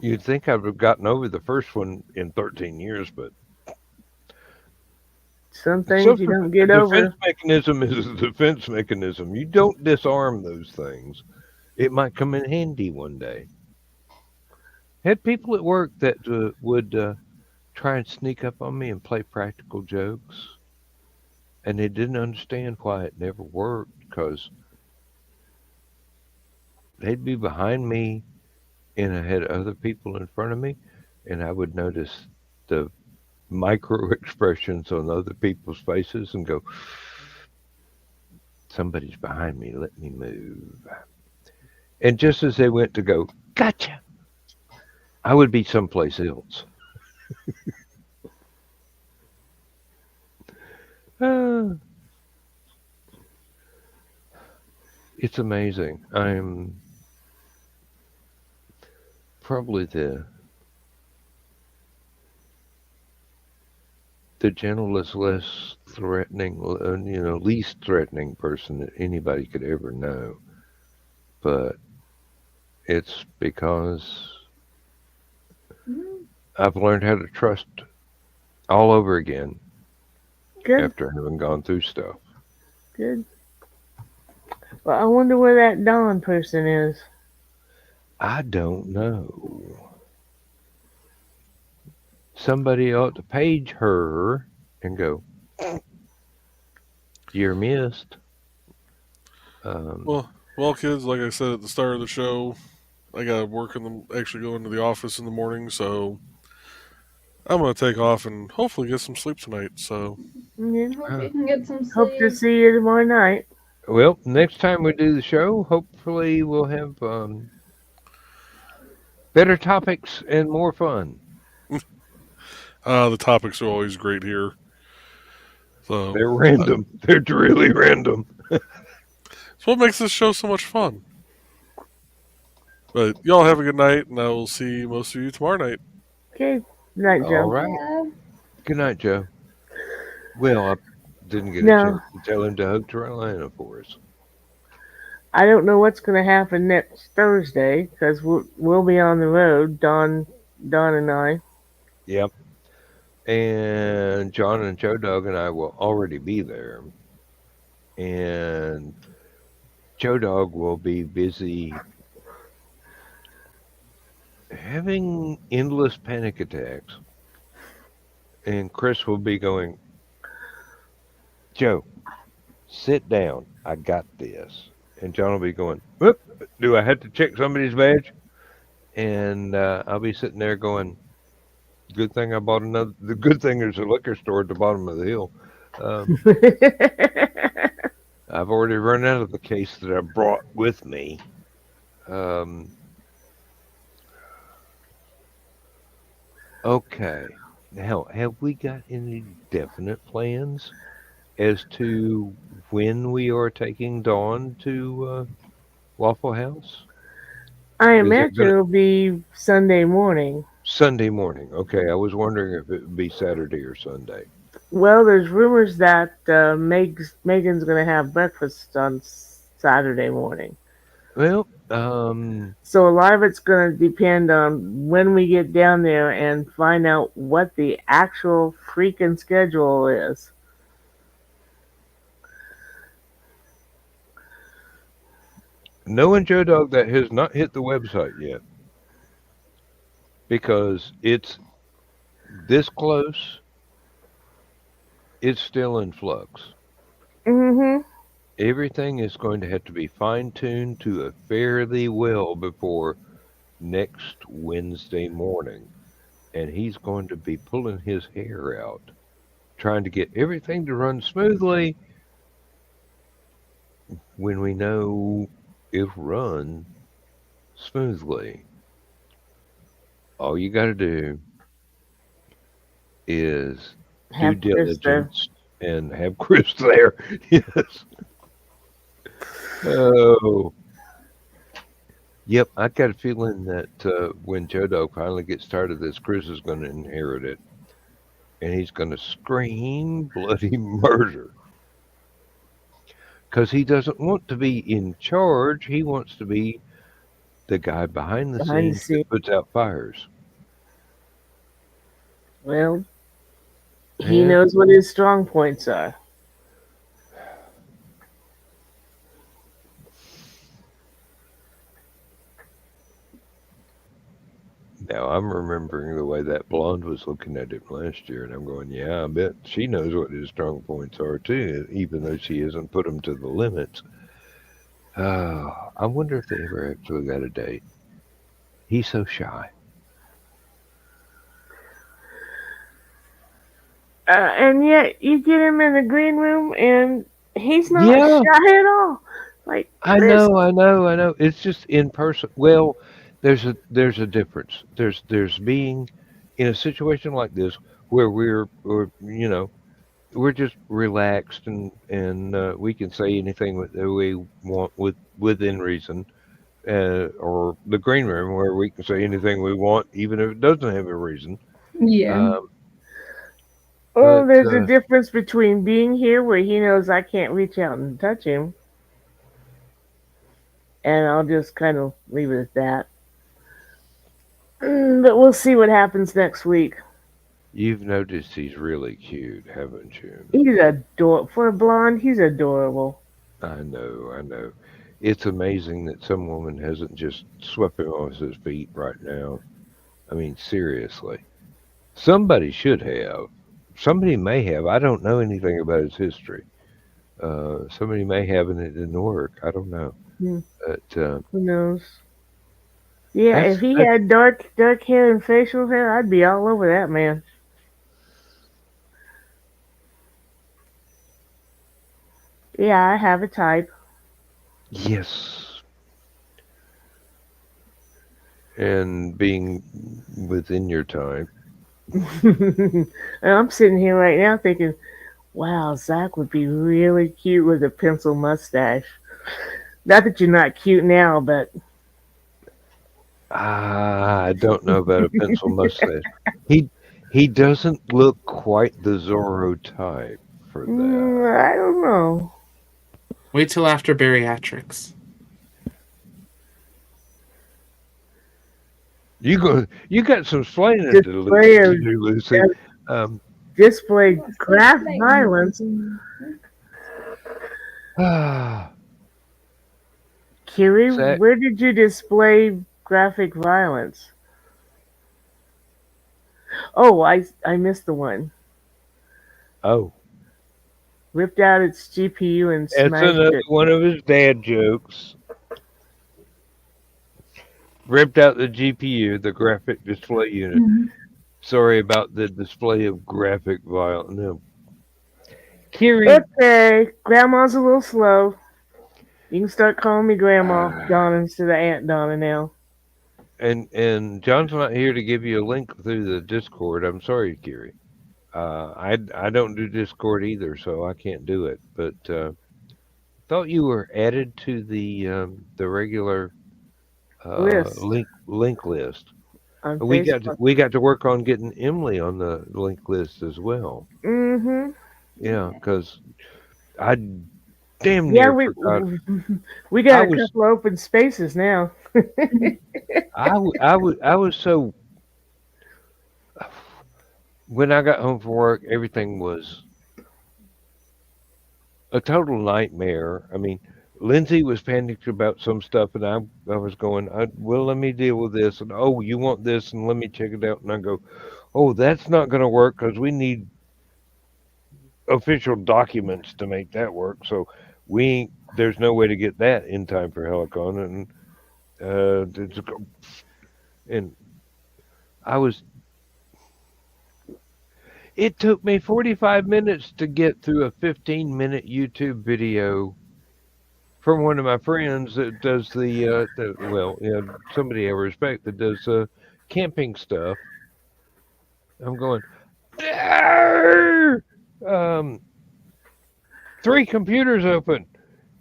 you'd think I would have gotten over the first one in 13 years, but Some things you sometimes don't a get defense over. mechanism is a defense mechanism. You don't disarm those things. It might come in handy one day. Had people at work that would try and sneak up on me and play practical jokes, and they didn't understand why it never worked because they'd be behind me and I had other people in front of me, and I would notice the micro expressions on other people's faces and go, somebody's behind me, let me move. And just as they went to go, gotcha, I would be someplace else. Ah, it's amazing. I'm probably the gentlest, less threatening, least threatening person that anybody could ever know. But it's because I've learned how to trust all over again Good, after having gone through stuff. good. Well, I wonder where that Dawn person is. I don't know. Somebody ought to page her and go, you're missed. Well, kids, like I said at the start of the show, I got to work actually go into the office in the morning, so I'm going to take off and hopefully get some sleep tonight. So, Yeah. Hope you can get some Hope to sleep. see you tomorrow night. well, next time we do the show, hopefully we'll have better topics and more fun. the topics are always great here. So, They're random. They're really random. it's what makes this show so much fun. But y'all have a good night, and I will see most of you tomorrow night. Okay. Good night, All Joe. right. Yeah. Good night, Joe. Well, I didn't get a No, chance to tell him to hug Carolina for us. I don't know what's going to happen next Thursday because we'll be on the road, Don and I. Yep. And John and Joe Dog and I will already be there. And Joe Dog will be busy having endless panic attacks. And Chris will be going, Joe, sit down. I got this. And John will be going, whoop, do I have to check somebody's badge? And I'll be sitting there going, good thing I bought another. The good thing there's a liquor store at the bottom of the hill. I've already run out of the case that I brought with me. Okay. Now, have we got any definite plans as to when we are taking Dawn to Waffle House? I Is it imagine gonna it'll be Sunday morning. Sunday morning? Okay, I was wondering if it would be Saturday or Sunday. Well, there's rumors that Megan's going to have breakfast on Saturday morning. Well, So a lot of it's going to depend on when we get down there and find out what the actual freaking schedule is. knowing Joe Dog, that has not hit the website yet because it's this close. It's still in flux. Mm-hmm. Everything is going to have to be fine-tuned to a fairly well before next Wednesday morning. And he's going to be pulling his hair out, trying to get everything to run smoothly when we know if run smoothly. All you got to do is Have due Chris there. diligence and have Chris there. Yes. Oh. Yep, I got a feeling that when Jodo finally gets tired of this, Chris is going to inherit it, and he's going to scream bloody murder because he doesn't want to be in charge. He wants to be the guy behind the behind the scenes that scenes. puts out fires. Well, he Yeah. knows what his strong points are. Now I'm remembering the way that blonde was looking at him last year, and I'm going, yeah, I bet she knows what his strong points are too, even though she hasn't put them to the limits. I wonder if they ever actually got a date. He's so shy. And yet you get him in the green room, and he's not Yeah, shy at all. Like I Chris. know, I know, I know. It's just in person. Well, there's a difference. There's being in a situation like this where we're just relaxed and we can say anything that we want within reason, or the green room where we can say anything we want even if it doesn't have a reason. Yeah. Um, Oh, but there's a difference between being here where he knows I can't reach out and touch him, and I'll just kind of leave it at that. But we'll see what happens next week. you've noticed he's really cute, haven't you? He's adorable. For a blonde, he's adorable. I know, I know. It's amazing that some woman hasn't just swept him off his feet right now. I mean, seriously. Somebody should have. Somebody may have. I don't know anything about his history. Somebody may have, and it didn't work. I don't know. Hmm, But who knows? Yeah, if he that's had dark hair and facial hair, I'd be all over that man. Yeah, I have a type. yes. And being within your time. And I'm sitting here right now thinking, wow, Zach would be really cute with a pencil mustache. Not that you're not cute now, but I don't know about a pencil mustache. He he doesn't look quite the Zorro type for that. I don't know. Wait till after bariatrics. You got some explaining Display to of do, Lucy. Um, display graph violence. Kiri, Zach, where did you display graphic violence? Oh, I missed the one. oh, Ripped out its GPU and that's smashed another it. one of his dad jokes. Ripped out the GPU, the graphic display unit. Sorry about the display of graphic violence. No, Kiri. Okay, Grandma's a little slow. You can start calling me Grandma Donna instead of Aunt Donna now. And John's not here to give you a link through the Discord. I'm sorry, Kiri. I don't do Discord either, so I can't do it. But thought you were added to the regular List link list. on We Facebook. got to work on getting Emily on the link list as well. Mm-hmm. Yeah, because I damn Yeah, near forgot. we I got a was couple of open spaces now. I was so when I got home from work, everything was a total nightmare. I mean, Lindsay was panicked about some stuff, and I was going, well, let me deal with this, and oh, you want this, and let me check it out, and I go, oh, that's not going to work because we need official documents to make that work. So there's no way to get that in time for Helicon, and I was. It took me 45 minutes to get through a 15-minute YouTube video from one of my friends that does somebody I respect that does camping stuff. I'm going, "Arr!" 3 computers open,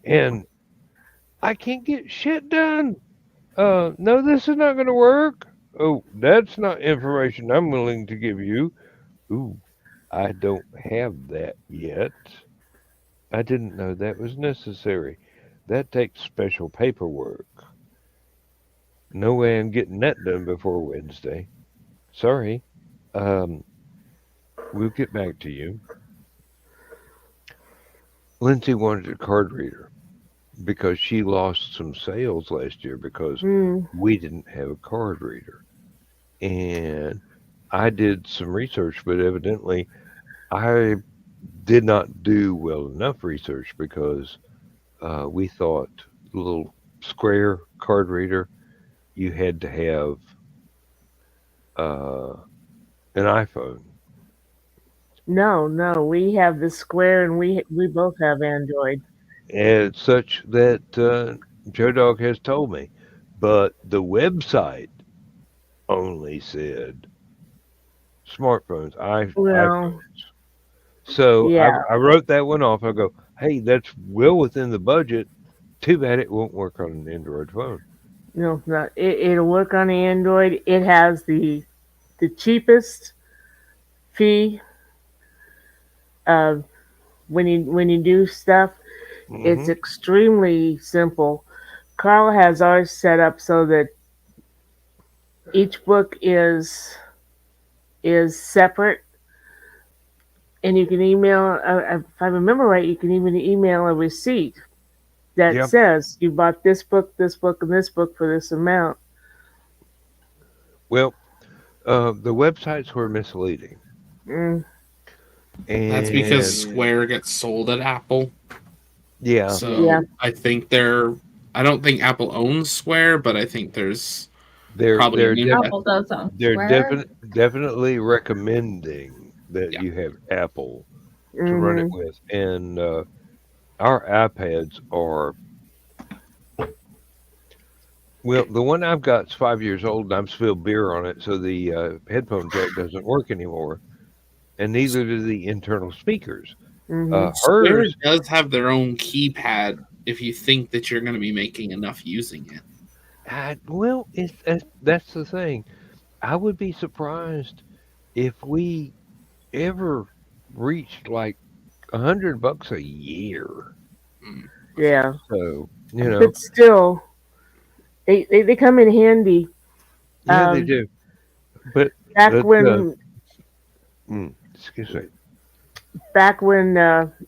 and I can't get shit done. No, this is not going to work. Oh, that's not information I'm willing to give you. Ooh, I don't have that yet. I didn't know that was necessary. That takes special paperwork. No way I'm getting that done before Wednesday. Sorry. Um, we'll get back to you. Lindsay wanted a card reader because she lost some sales last year because we didn't have a card reader. And I did some research, but evidently I did not do well enough research because we thought the little square card reader you had to have uh, an iPhone. No, we have the Square, and we both have Android. And such that Joe Dog has told me. But the website only said smartphones, Well, iPhones. So yeah, I wrote that one off. I go, hey, that's well within the budget. Too bad it won't work on an Android phone. no, not it'll work on the Android. It has the cheapest fee when you do stuff. It's Hmm. extremely simple. Carl has ours set up so that each book is separate, and you can email. If I remember right, you can even email a receipt that Yeah. says you bought this book, and this book for this amount. Well, the websites were misleading. Mm, That's because And Square gets sold at Apple. yeah, So yeah, I think I don't think Apple owns Square, but I think there's they're probably they're an def- Apple does own they're Square. definitely recommending that Yeah. you have Apple to run it hmm with. And our iPads are, well, the one I've got is 5 years old, and I'm spilled beer on it, so the headphone jack doesn't work anymore, and neither do the internal speakers. hmm Square Hers, does have their own keypad if you think that you're going to be making enough using it. well, that's the thing. I would be surprised if we ever reached like $100 a year. Mm. yeah. So But still, they come in handy. yeah, they Um, do. But back but when excuse me. back when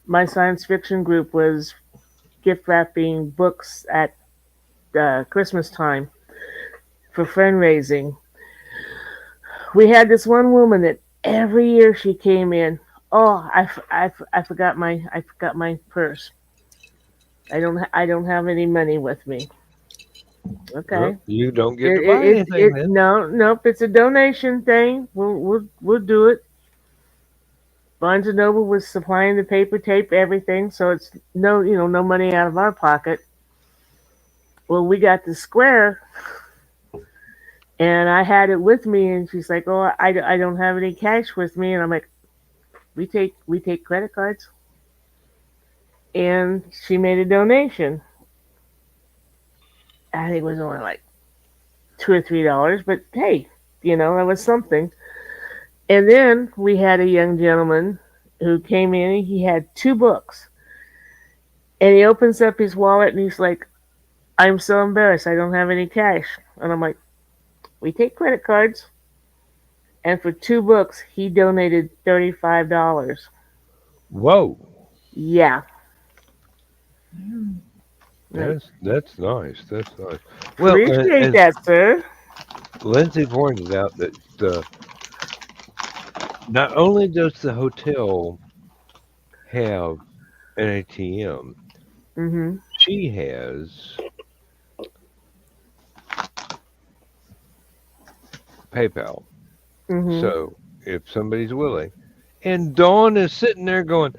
my science fiction group was gift wrapping books at Christmas time for fundraising, we had this one woman that every year she came in. Oh, I forgot my purse. I don't have any money with me. Well, Okay. you don't get to buy anything then. No, nope. It's a donation thing. We'll do it. Barnes and Noble was supplying the paper, tape, everything, so it's no money out of our pocket. Well, we got the Square, and I had it with me, and she's like, "Oh, I don't have any cash with me," and I'm like, we take credit cards," and she made a donation. I think it was only like $2 or $3, but hey, that was something. And then we had a young gentleman who came in. He had two books, and he opens up his wallet and he's like, "I'm so embarrassed. I don't have any cash." And I'm like, "We take credit cards." And for two books, he donated $35. Whoa, Yeah. Like, that's nice. That's nice. Well, appreciate and that, sir. Lindsay pointed out that not only does the hotel have an ATM, Mhm. she has PayPal. Mhm. So if somebody's willing, and Dawn is sitting there going,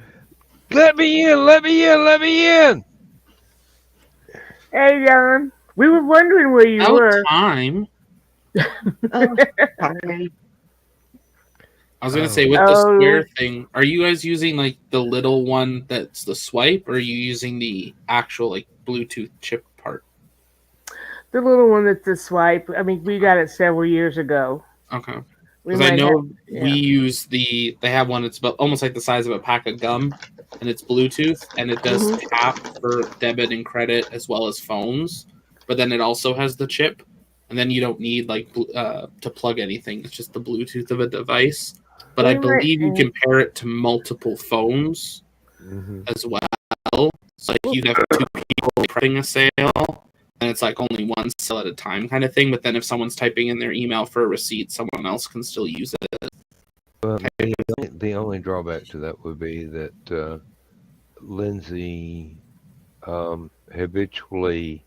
"Let me in! Let me in! Let me in!" Hey, John. We were wondering where you About were. time. Oh, sorry. I was gonna Oh, say with the Oh, Square thing, are you guys using like the little one that's the swipe, or are you using the actual like Bluetooth chip part? The little one that's a swipe. I mean, we got it several years ago. Okay. We Because I might know have, we yeah. use they have one. It's about almost like the size of a pack of gum, and it's Bluetooth, and it does Mhm. tap for debit and credit as well as phones. But then it also has the chip, and then you don't need to plug anything. It's just the Bluetooth of a device. But I We might. believe you can pair it to multiple phones Hmm. as well. So like you have two people prepping a sale, and it's like only one sale at a time kind of thing. But then if someone's typing in their email for a receipt, someone else can still use it. The only drawback to that would be that Lindsay habitually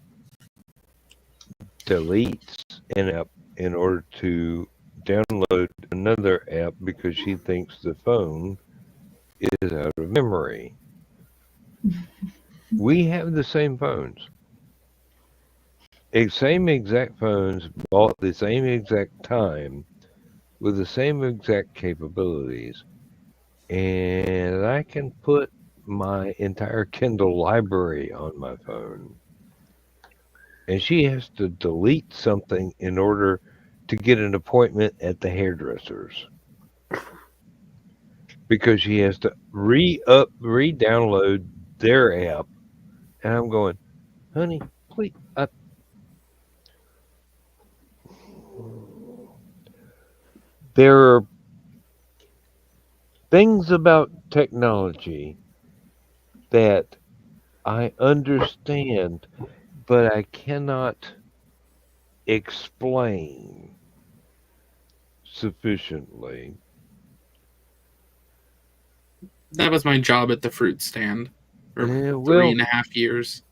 deletes an app in order to download another app because she thinks the phone is out of memory. We have the same phones. Same exact phones, bought the same exact time, with the same exact capabilities. And I can put my entire Kindle library on my phone. And she has to delete something in order to get an appointment at the hairdresser's because she has to re-download their app. And I'm going, honey, please. There are things about technology that I understand, but I cannot explain sufficiently. That was my job at the fruit stand for Yeah, 3.5 years.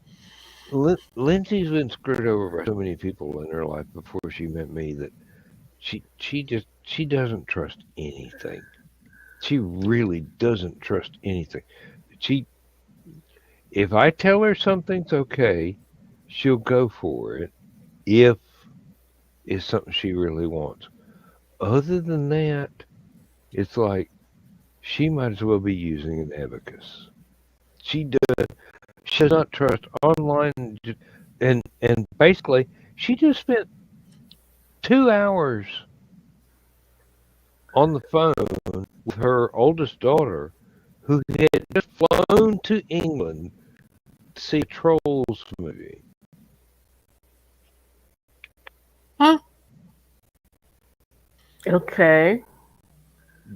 Lindsay's been screwed over by so many people in her life before she met me that she doesn't trust anything. She really doesn't trust anything. She If I tell her something's okay, she'll go for it if it's something she really wants. Other than that, it's like she might as well be using an abacus. She does not trust online, and basically she just spent 2 hours on the phone with her oldest daughter, who had just flown to England to see a Trolls movie. Huh? Okay.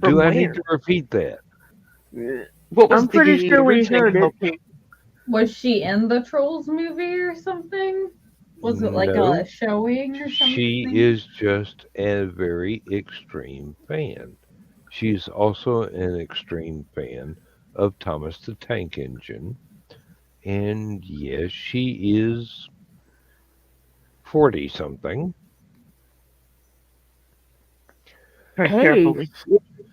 Do From I need where? to repeat that? What was I'm pretty the sure we originating heard it. location? Was she in the Trolls movie or something? Was it like No, a showing or she something? is just a very extreme fan. She's also an extreme fan of Thomas the Tank Engine. And yes, she is 40 something. Tread Hey, carefully.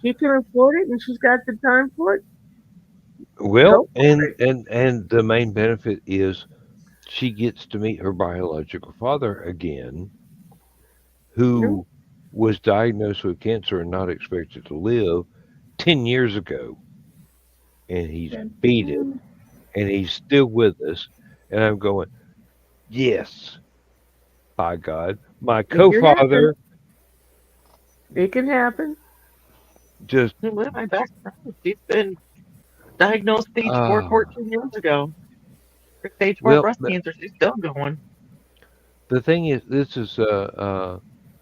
she can afford it and she's got the time for it. Well, Go for it. and the main benefit is she gets to meet her biological father again, No, who was diagnosed with cancer and not expected to live 10 years ago. And he's Good. beat it, and he's still with us. And I'm going, yes, by God. My it can happen. co-father It can happen. just, Well, my background. She's been diagnosed stage 4 ah, 14 years ago. For stage 4 well, breast cancer. She's still going. the thing is, this is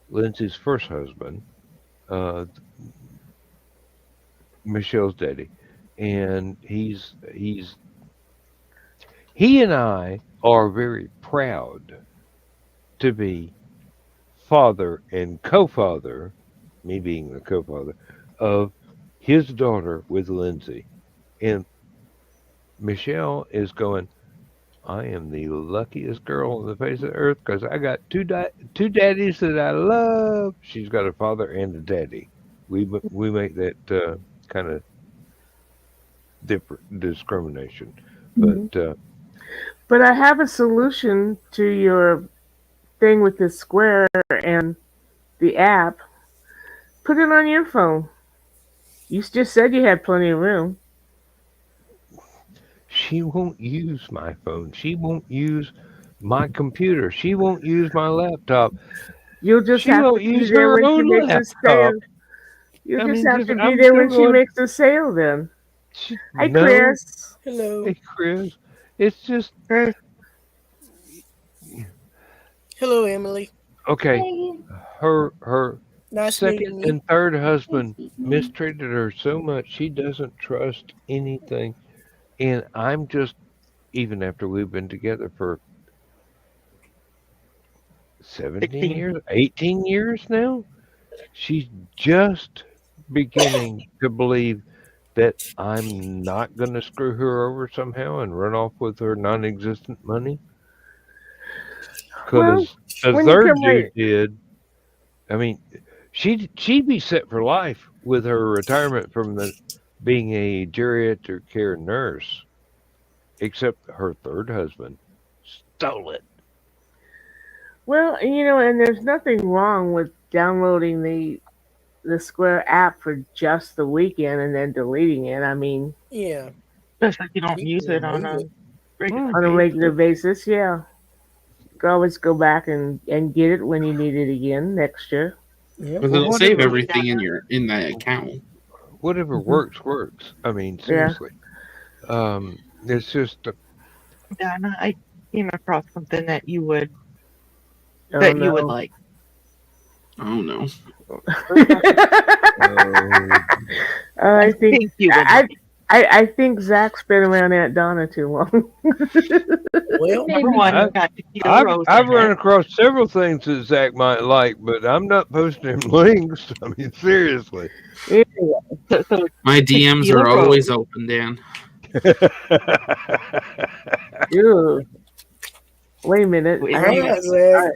Lindsay's first husband, uh, Michelle's daddy, and he and I are very proud to be father and co-father, me being the co-father, of his daughter with Lindsay. And Michelle is going, I am the luckiest girl on the face of the earth because I got two daddies that I love. She's got a father and a daddy. We make that kind of different discrimination, but Mhm. But I have a solution to your thing with the square and the app. Put it on your phone. You just said you had plenty of room. she won't use my phone. She won't use my computer. She won't use my laptop. You'll just She have to won't be use there her when she own makes a laptop. sale. You'll I just mean, have to be I'm there still when she going. makes a sale then. Hi, No, Chris. Hello. hey Chris, it's just Hello, Emily. okay. Hey. Her Nice second meeting you. and third husband mistreated her so much she doesn't trust anything, and I'm just even after we've been together for 17 16. years, 18 years now, she's just beginning to believe that I'm not going to screw her over somehow and run off with her non-existent money. Well, Because the when you third come dude right, did. I mean, she'd be set for life with her retirement from being a geriatric care nurse, except her third husband stole it. well, and there's nothing wrong with downloading the Square app for just the weekend and then deleting it. I mean, Yeah. Especially if you don't use People it on remove a it. regular on a basis. regular basis, yeah. You can always go back and get it when you need it again next year. Yep. Because Well, it'll save whatever, everything in that account. whatever works, works. I mean, Yeah. seriously. It's just Donna, I came across something that you would Oh no. like. Oh no. I think you would I, like. I think Zach's been around Aunt Donna too long. Well, Number one, I've, got tequila rose I've in run it. across several things that Zach might like, but I'm not posting him links. I mean, seriously. So My DMs tequila are rose. always open, Dan. Ew. Wait a minute. Wait, all wait. right, Zach.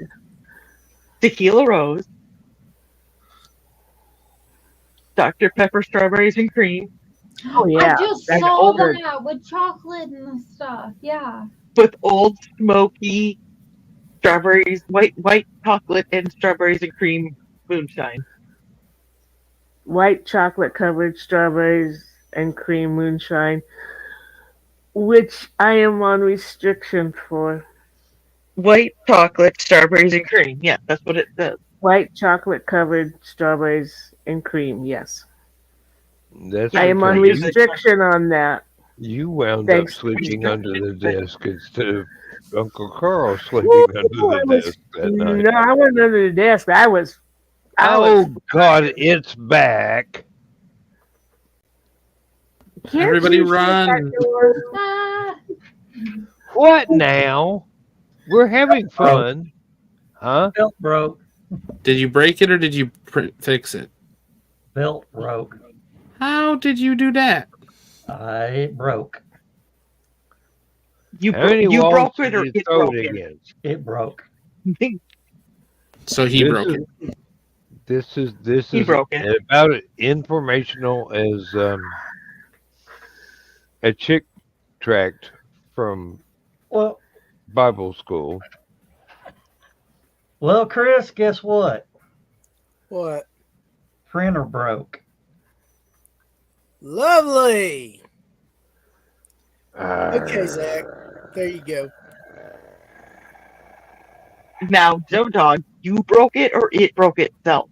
Tequila rose. Dr. Pepper strawberries and cream Oh yeah, I just that's saw good. that with chocolate and stuff. Yeah. with old smoky strawberries, white chocolate and strawberries and cream moonshine. White chocolate covered strawberries and cream moonshine, which I am on restriction for. White chocolate, strawberries and cream. Yeah, that's what it says. White chocolate covered strawberries and cream. Yes, That's I am on because restriction on that. you wound up Thanks. sleeping under the desk instead of Uncle Carl sleeping Woo, under the I was, desk that night. no, I wasn't under the desk. I was. Oh God, it's back. Can't Everybody you shut that run. door? Ah, What now? We're having fun, huh? Belt broke. Did you break it or did you fix it? Belt broke. How did you do that? It broke. You, How many you walls broke did it or you it throw broke it it? against? It broke. So he broke it. This is He broke it. about as informational as a chick tract from Well, Bible school. well, Chris, guess what? What? Printer broke. Lovely. Okay, Zach. There you go. Now, Joe Dog, you broke it or it broke itself?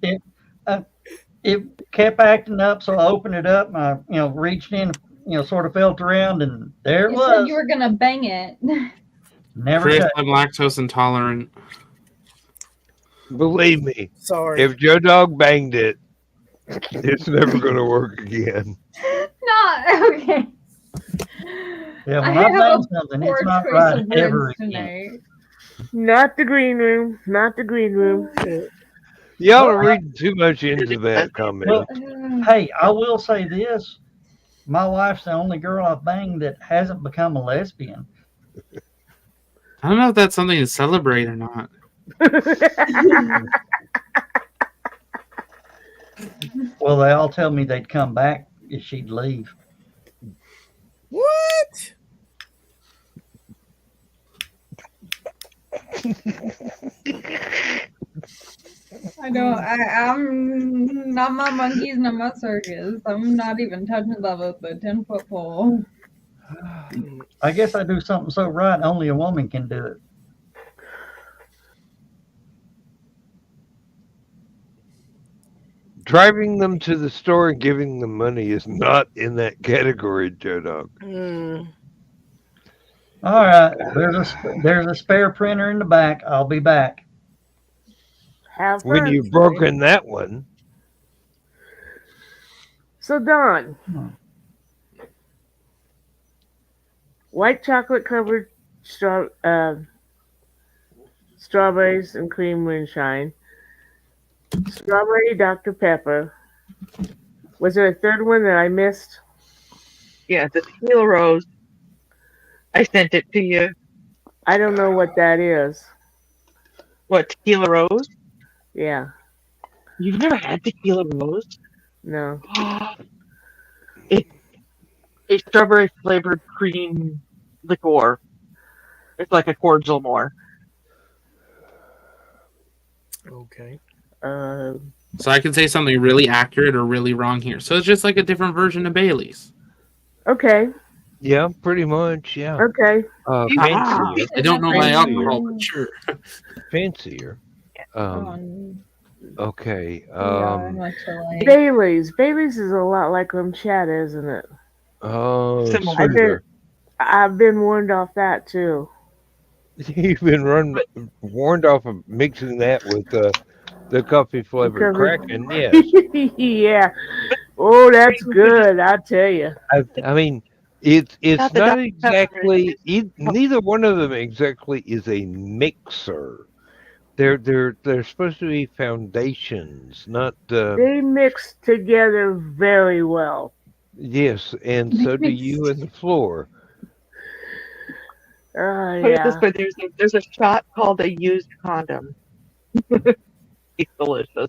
It kept acting up, so I opened it up and I, reached in, sort of felt around, and there it you said was. you were gonna bang it. Never Chris, touched. I'm lactose intolerant. Believe me, Sorry. if Joe Dog banged it, it's never going to work again. Not okay. Yeah, when I I have bang a something, poor it's not choice right of ever words again. tonight. Not the green room. Not the green room. Y'all are reading too much into that comment. Well, hey, I will say this. My wife's the only girl I've banged that hasn't become a lesbian. I don't know if that's something to celebrate or not. Well, they all tell me they'd come back if she'd leave. What? I don't. I'm not my monkeys, not my circus. I'm not even touching that with a 10-foot pole. I guess I do something so right only a woman can do it. driving them to the store and giving them money is not in that category, Joe Dog. All right. There's a spare printer in the back. I'll be back. Have When fun. you've broken that one, So, Don, Hmm. white chocolate covered strawberries and cream moonshine, strawberry Dr. Pepper. Was there a third one that I missed? Yeah, the tequila rose. I sent it to you. I don't know what that is. What, tequila rose? Yeah, You've never had tequila rose? no. It's a strawberry flavored cream liqueur. It's like a cordial more. Okay. So I can say something really accurate or really wrong here. So it's just like a different version of Bailey's. Okay, yeah, pretty much, yeah. okay. Fancier, I don't know my Fancier. alcohol, but sure. fancier. Okay. Bailey's. Bailey's is a lot like Chat, isn't it? Oh, Similar. I've sugar. been warned off that too. You've been warned off of mixing that with the coffee flavored Kraken. Yes. Yeah. Oh, that's good. I tell you. I mean, it's Not the not Dr. exactly. Neither one of them exactly is a mixer. They're supposed to be foundations, not. They mix together very well. Yes, and so do you and the floor. Put it this Yeah. way, there's a shot called a used condom. It's delicious.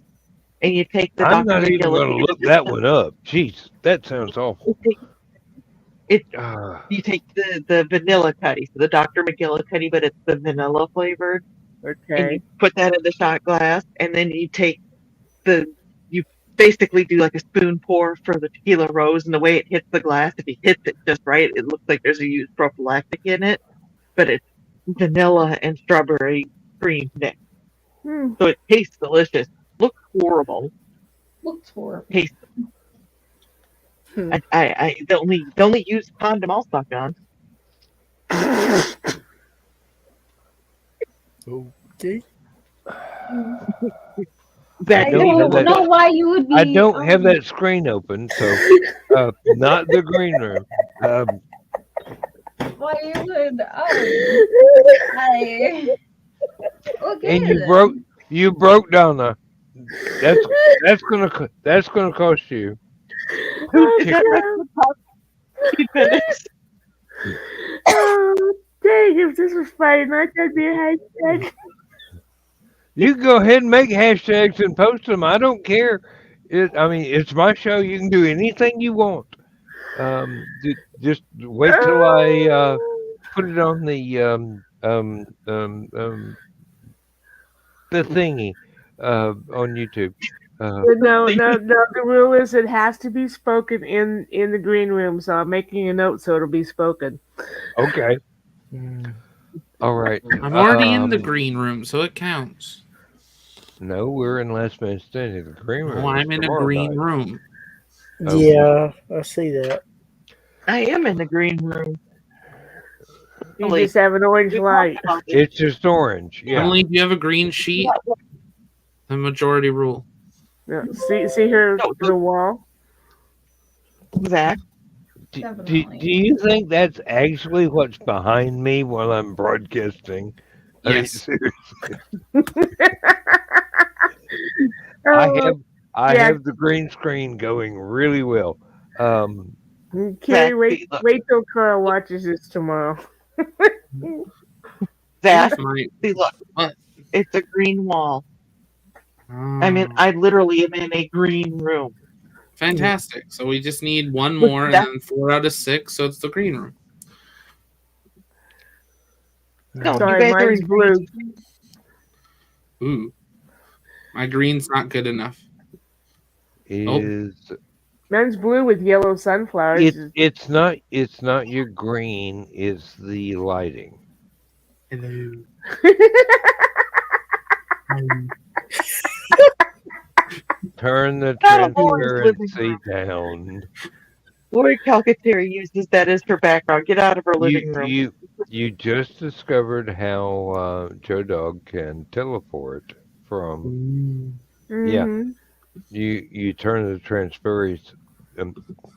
And you take the I'm Dr. not even going to McGillicuddy. look that one up. Jeez, that sounds awful. You take the vanilla cuddy, so the Dr. McGillicuddy, but it's the vanilla flavored. And Okay. you put that in the shot glass, and then you you basically do like a spoon pour for the tequila rose, and the way it hits the glass, if you hit it just right, it looks like there's a used prophylactic in it, but it's vanilla and strawberry cream mix. Hmm. So it tastes delicious. Looks horrible. Looks horrible. Tastes. I the only used condom I'll suck on. Okay. Zach, I don't have don't that- know why you would be. I don't have that screen open, so not the green room. Why you would? Okay. And you broke down the. That's gonna cost you. Oh, dang, if this was Friday night, that'd be a hashtag. You can go ahead and make hashtags and post them. I don't care. It's my show. You can do anything you want. Just wait till I put it on the thingy on YouTube. No. The rule is it has to be spoken in the green room. So I'm making a note so it'll be spoken. Okay. All right. I'm already in the green room, so it counts. No, we're in Last Man Standing. The green room. Oh, I'm in a tomorrow green night. room. Oh, Yeah, I see that. I am in the green room. You just have an orange light. It's just orange. Yeah. Emily, do you have a green sheet? The majority rule. No, see her the wall. Zach, Do you think that's actually what's behind me while I'm broadcasting? Yes. Seriously. Oh, I yeah. have the green screen going really well. Carrie, wait till Carl watches this tomorrow. Zach, My- see, look, What? it's a green wall. I literally am in a green room. Fantastic. So we just need one more and then 4 out of 6, so it's the green room. No, Sorry, you guys are mine's in blue. green. Ooh. My green's not good enough. Is Mine's blue with yellow sunflowers. it's not your green, it's the lighting. Hello. Turn the Not Laura's living transparency room. down. Lori Calcaterra uses that as her background. Get out of her You living room. you just discovered how Joe Dog can teleport from. Yeah, Mm-hmm. you turn the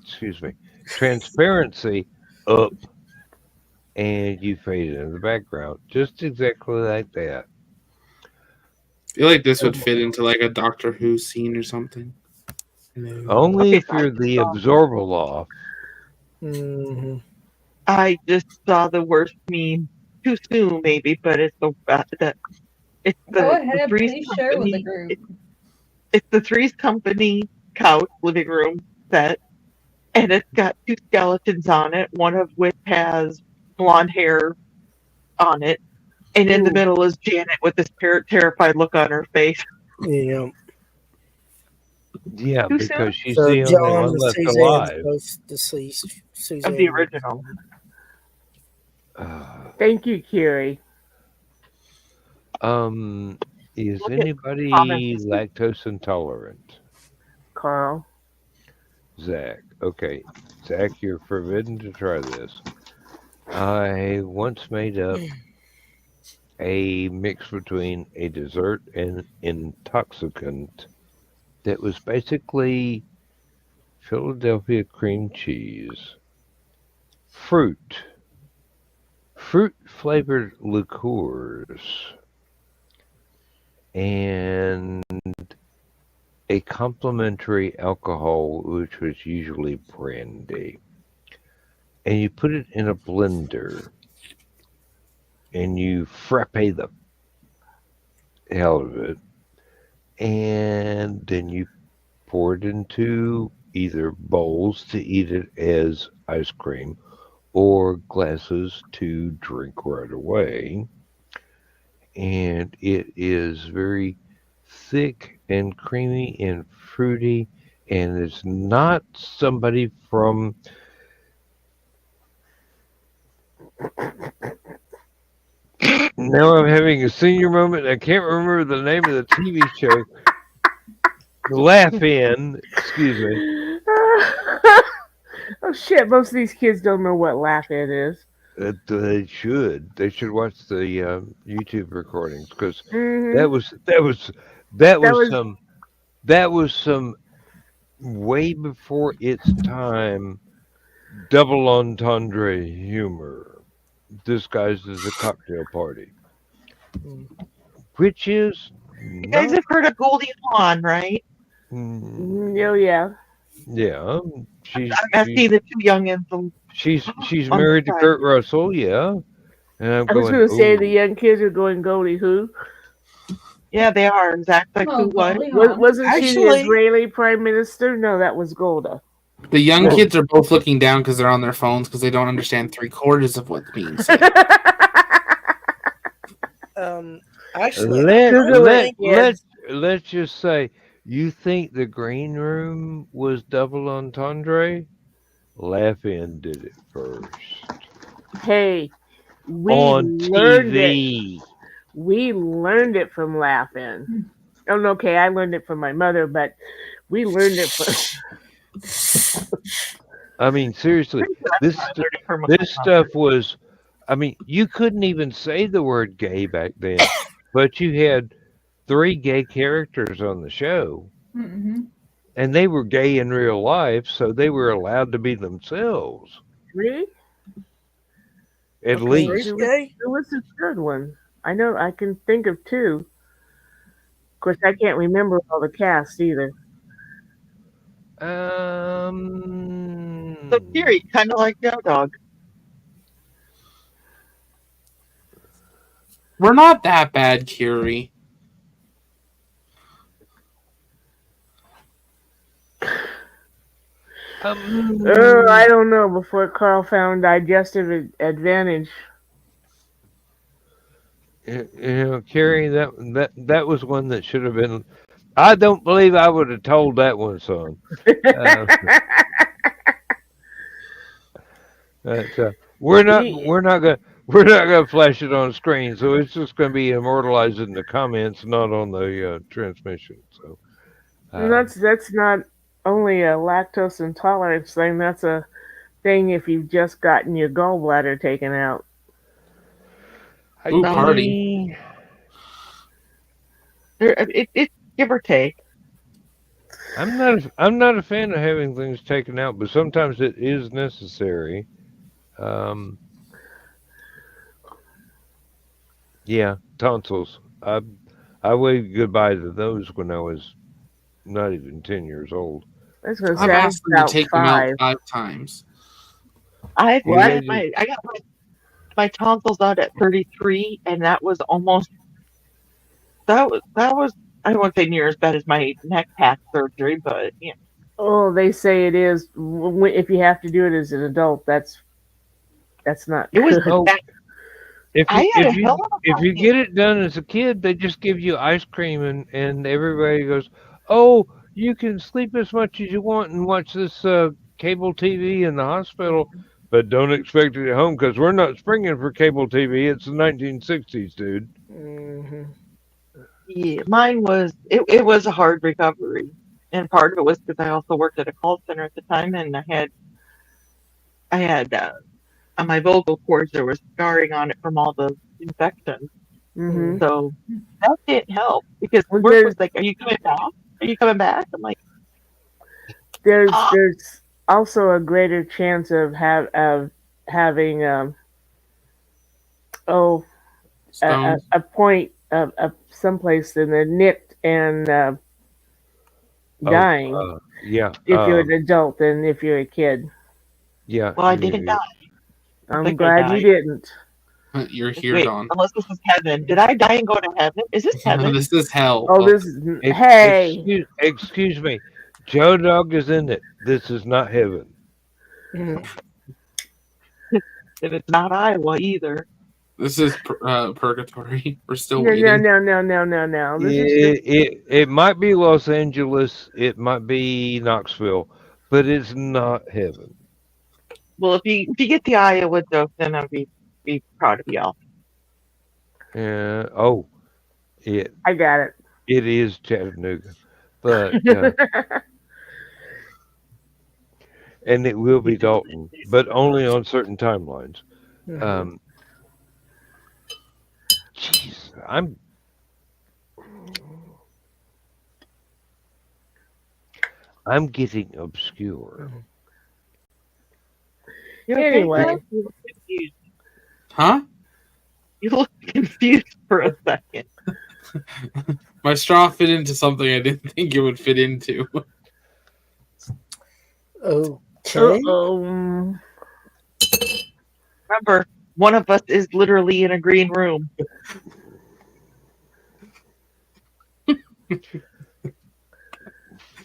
excuse me, transparency up, and you fade into the background, just exactly like that. I feel like this would fit into like a Doctor Who scene or something. No. Only Okay, if you're the Absorbaloff. Mm-hmm. I just saw the worst meme. Too soon, maybe, but it's the Go the ahead, Three's please share with the Company. group. It's the Three's Company couch living room set, and it's got two skeletons on it. One of which has blonde hair on it, and in the Ooh. middle is Janet with this terrified look on her face. Yeah. Yeah, Too soon because she's So the only John one and left Suzanne's alive. both deceased. Suzanne of the original. Thank you, Kiri. Is Look at anybody comments. lactose intolerant? Carl. Zach. Okay. Zach, you're forbidden to try this. I once made up a mix between a dessert and intoxicant that was basically Philadelphia cream cheese, fruit flavored liqueurs, and a complementary alcohol, which was usually brandy. And you put it in a blender and you frappe the hell of it. And then you pour it into either bowls to eat it as ice cream or glasses to drink right away. And it is very thick and creamy and fruity, and it's not somebody from now I'm having a senior moment. I can't remember the name of the TV show. Laugh In, excuse me. Oh shit! Most of these kids don't know what Laugh-In is. They should. They should watch the YouTube recordings because Mm-hmm. that was some way before its time double entendre humor disguised as a cocktail party, which is You guys have heard of Goldie Hawn, right? Oh yeah. Yeah, she's I'm asking the two youngins. she's on married the to side. Kurt Russell, yeah. And I'm I was going, going to say "Ooh." the young kids are going Goldie who? Yeah, they are. Zach, like Oh, who what? Goldie Hawn. Wasn't she the Actually- Israeli prime minister? No, that was Golda. The young Well- kids are both looking down because they're on their phones because they don't understand 3/4 of what's being said. Actually, Let's just say you think the green room was double entendre? Laugh-In did it first. Hey, we On learned it. TV. We learned it from Laugh-In. Oh, no, okay, I learned it from my mother, but we learned it from. I mean, seriously, this stuff was. I mean, you couldn't even say the word gay back then, but you had 3 gay characters on the show, Mm-hmm. and they were gay in real life, so they were allowed to be themselves. Really? At Okay, least. Who was the third one? I know I can think of 2. Of course, I can't remember all the cast either. So Kiri, kind of like Joe Dog. We're not that bad, Curie. I don't know. Before Carl found digestive advantage. You know, Carrie, that was one that should have been. I don't believe I would have told that one, son. We're not gonna flash it on screen, so it's just gonna be immortalized in the comments, not on the transmission. So, And that's not only a lactose intolerance thing. That's a thing if you've just gotten your gallbladder taken out. Ooh, party. It's give or take. I'm not a fan of having things taken out, but sometimes it is necessary. Yeah, tonsils. I waved goodbye to those when I was not even 10 years old. I was going to I've say I was asked them to about take them out 5. 5 times. I What? got my tonsils out at 33, and that was I won't say near as bad as my neck pack surgery, but yeah. Oh, they say it is. If you have to do it as an adult, that's not It was good. Oh, if I you had a if hell you of a if you time. get it done as a kid, they just give you ice cream and everybody goes, "Oh, you can sleep as much as you want and watch this cable TV in the hospital, but don't expect it at home because we're not springing for cable TV. It's the 1960s, dude." Hmm. Yeah, mine was it was a hard recovery, and part of it was because I also worked at a call center at the time, and I had on my vocal cords there was scarring on it from all the infections, Hmm. so that didn't help because Well, work was like, "Are you coming back? Are you coming back?" I'm like, "Ah." there's also a greater chance of having oh Stones. a point of someplace in the nicked and Oh, dying yeah, if you're an adult than if you're a kid. yeah. Well, I didn't die. I I'm think I glad you died. didn't. You're here, Wait, Dawn. unless this is heaven. Did I die and go to heaven? Is this heaven? This is hell. Oh, this is hey. Excuse me, Joe Dog is in it. This is not heaven. Mhm. And it's not Iowa either. This is purgatory. We're still No, waiting. no. This is just It might be Los Angeles, it might be Knoxville, but it's not heaven. Well, if you get the Iowa joke, then I'd be proud of y'all. Yeah. I got it. It is Chattanooga, but and it will be Dalton, but only on certain timelines. Mhm. Jeez, I'm getting obscure. You okay, Anyway. Cliff? You look confused. Huh? You look confused for a second. My straw fit into something I didn't think it would fit into. Okay. Remember, one of us is literally in a green room.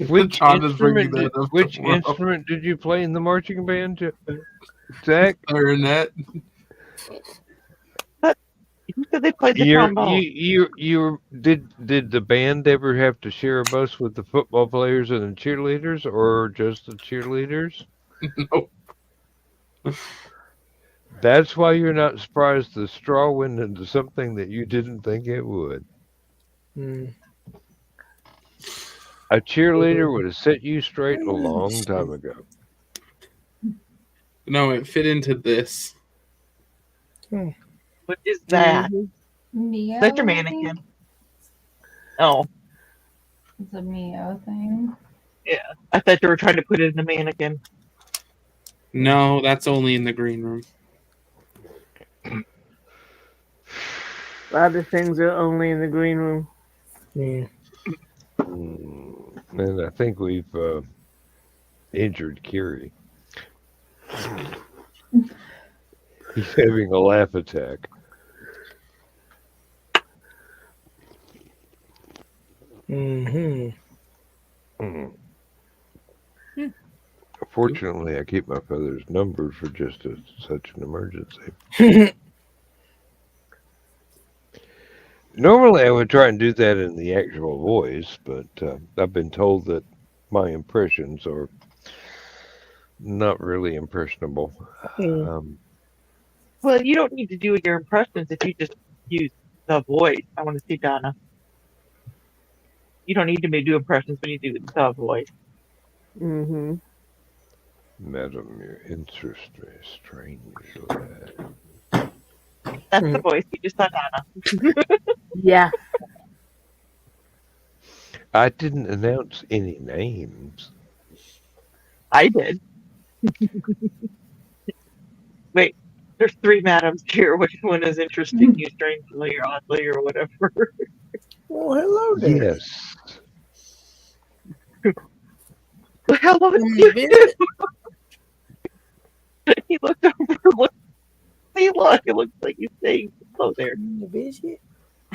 Which John is bringing instrument? that up Which tomorrow. instrument did you play in the marching band, Zach? Clarinet. Who said they played the trombone? Did the band ever have to share a bus with the football players and the cheerleaders, or just the cheerleaders? No. That's why you're not surprised the straw went into something that you didn't think it would. Mm. A cheerleader would have set you straight a long time ago. No, it fit into this. What is that? Mio. That's your mannequin. Oh, It's a Mio thing. yeah. I thought you were trying to put it in a mannequin. No, that's only in the green room. A lot of things are only in the green room. Yeah. And I think we've injured Kiri. He's having a laugh attack. Mm-hmm. Fortunately, I keep my feathers numbered for just such an emergency. Normally, I would try and do that in the actual voice, but I've been told that my impressions are not really impressionable. Well, you don't need to do your impressions if you just use the voice. I want to see Donna. You don't need to do impressions when you do the voice. Mm-hmm. Madam, your interest me strangely. That's the voice. You just saw Donna. Yeah. I didn't announce any names. I did. Wait, there's 3 madams here. Which one is interesting you strangely or oddly or whatever? Well, hello there. Yes. Hello, Come to visit. he looked over. Look, see, look. It looks like he's saying hello there. Come to visit.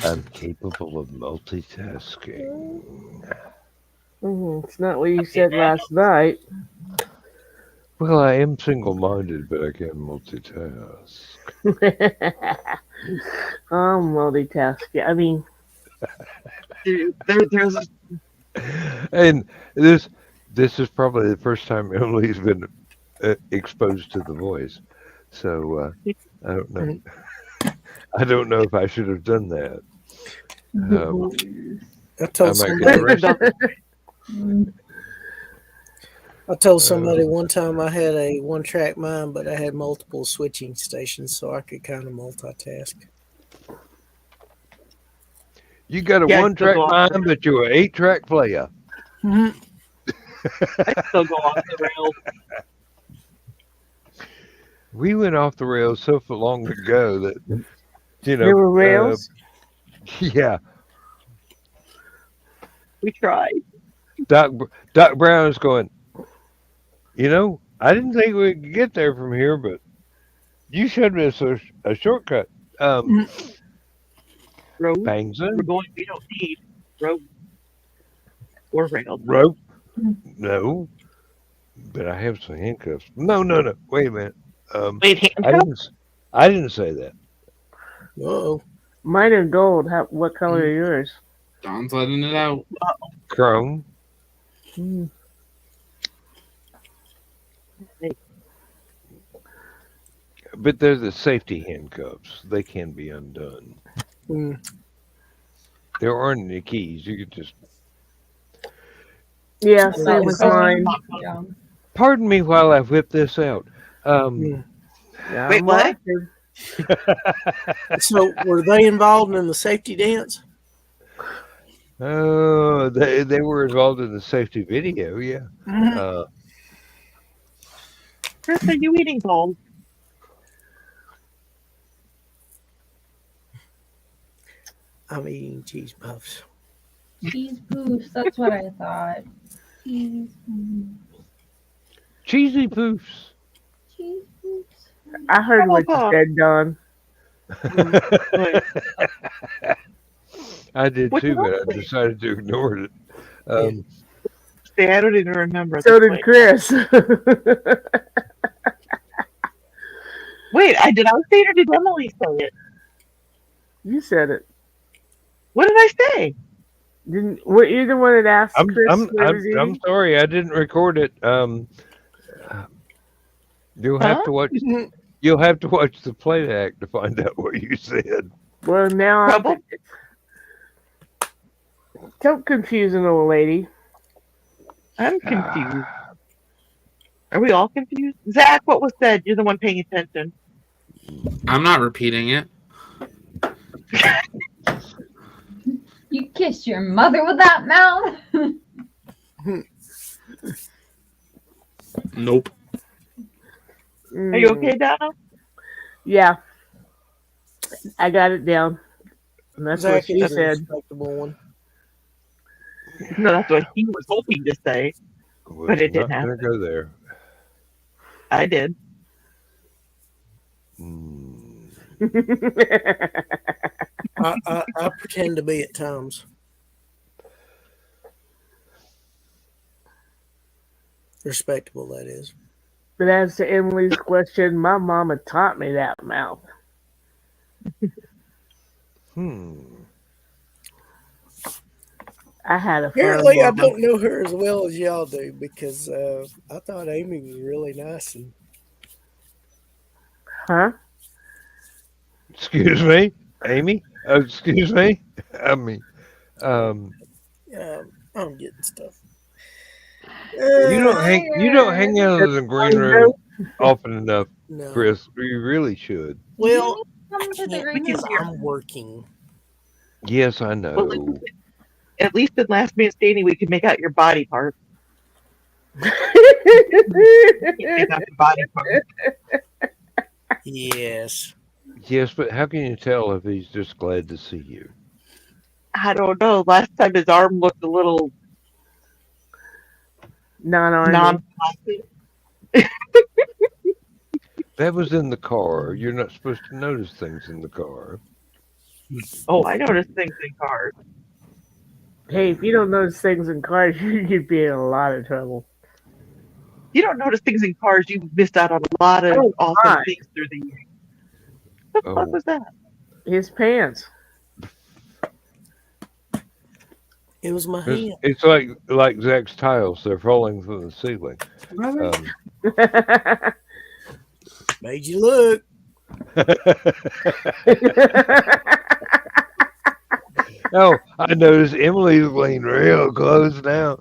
I'm capable of multitasking. Mm-hmm. It's not what you said last night. Well, I am single-minded, but I can multitask. I'm multitasking. I mean, Dude, there's And this is probably the first time Emily's been exposed to the voice, so I don't know. I don't know if I should have done that. I told I might get somebody. arrested. I told somebody one time I had a one-track mind, but I had multiple switching stations, so I could kind of multitask. You got a Yeah, one-track go off mind, the- but you're an 8-track player. Mm-hmm. I still go off the rails. We went off the rails so long ago that you know. there were rails. Yeah, We tried. Doc Brown is going. You know, I didn't think we could get there from here, but you showed us a shortcut. Road. Bangson? We're going. We don't need road or rails. Rope? No. But I have some handcuffs. No. Wait a minute. Wait, handcuffs? I didn't say that. Uh-oh. Mine are gold. What color are yours? Don's letting it out. Chrome. Hmm. But they're the safety handcuffs. They can be undone. Mm. There aren't any keys. You could just. Yeah, So same with mine. Yeah. Pardon me while I whip this out. Yeah, Wait, I'm what? watching. So, were they involved in the safety dance? Oh, they were involved in the safety video. Yeah. Mhm. Chris, are you eating gold? I'm eating cheese puffs. Cheese poofs. That's what I thought. Cheese poofs. Cheesy poofs. Cheese poofs. I heard what you Oh. said, Don. I did What too, did I but I say? decided to ignore it. See, I don't even remember. So this did way. Chris. Wait, did I say it or did Emily say it? You said it. What did I say? Were you the one that asked I'm Chris? I'm what he I'm, was I'm eating? sorry, I didn't record it. You'll have Huh? to watch. You'll have to watch the playback to find out what you said. Well, now Trouble? don't confuse an old lady. I'm confused. Are we all confused? Zach, what was said? You're the one paying attention. I'm not repeating it. You kissed your mother with that mouth? Nope. Are you okay, Donna? Yeah. I got it down. And that's what Zach she is a said. respectable one. No, that's what he was hoping to say. But it didn't not gonna happen. go there. I did. I pretend to be at times. Respectable, that is. But as to Emily's question, my mama taught me that mouth. I had a fun Apparently, I mama. don't know her as well as y'all do because I thought Amy was really nice and Huh? Excuse me, Amy. Excuse me. I mean, I'm getting stuff. You don't hang out in the green room often enough, No. Chris. You really should. Well, I Come to the can't green because room. I'm working. Yes, I Well, know. at least in Last Man Standing, we can make out your body part. Make out the body part. Yes. Yes, but how can you tell if he's just glad to see you? I don't know. Last time his arm looked a little Non-army. non-plastic. That was in the car. You're not supposed to notice things in the car. Oh, I noticed things in cars. Hey, if you don't notice things in cars, you'd be in a lot of trouble. You don't notice things in cars. You missed out on a lot of Oh, awesome my. things through the years. What the fuck Oh, was that? His pants. It was my hand. it's like Zach's tiles. They're falling from the ceiling. Made you look. Oh, I noticed Emily's leaning real close now.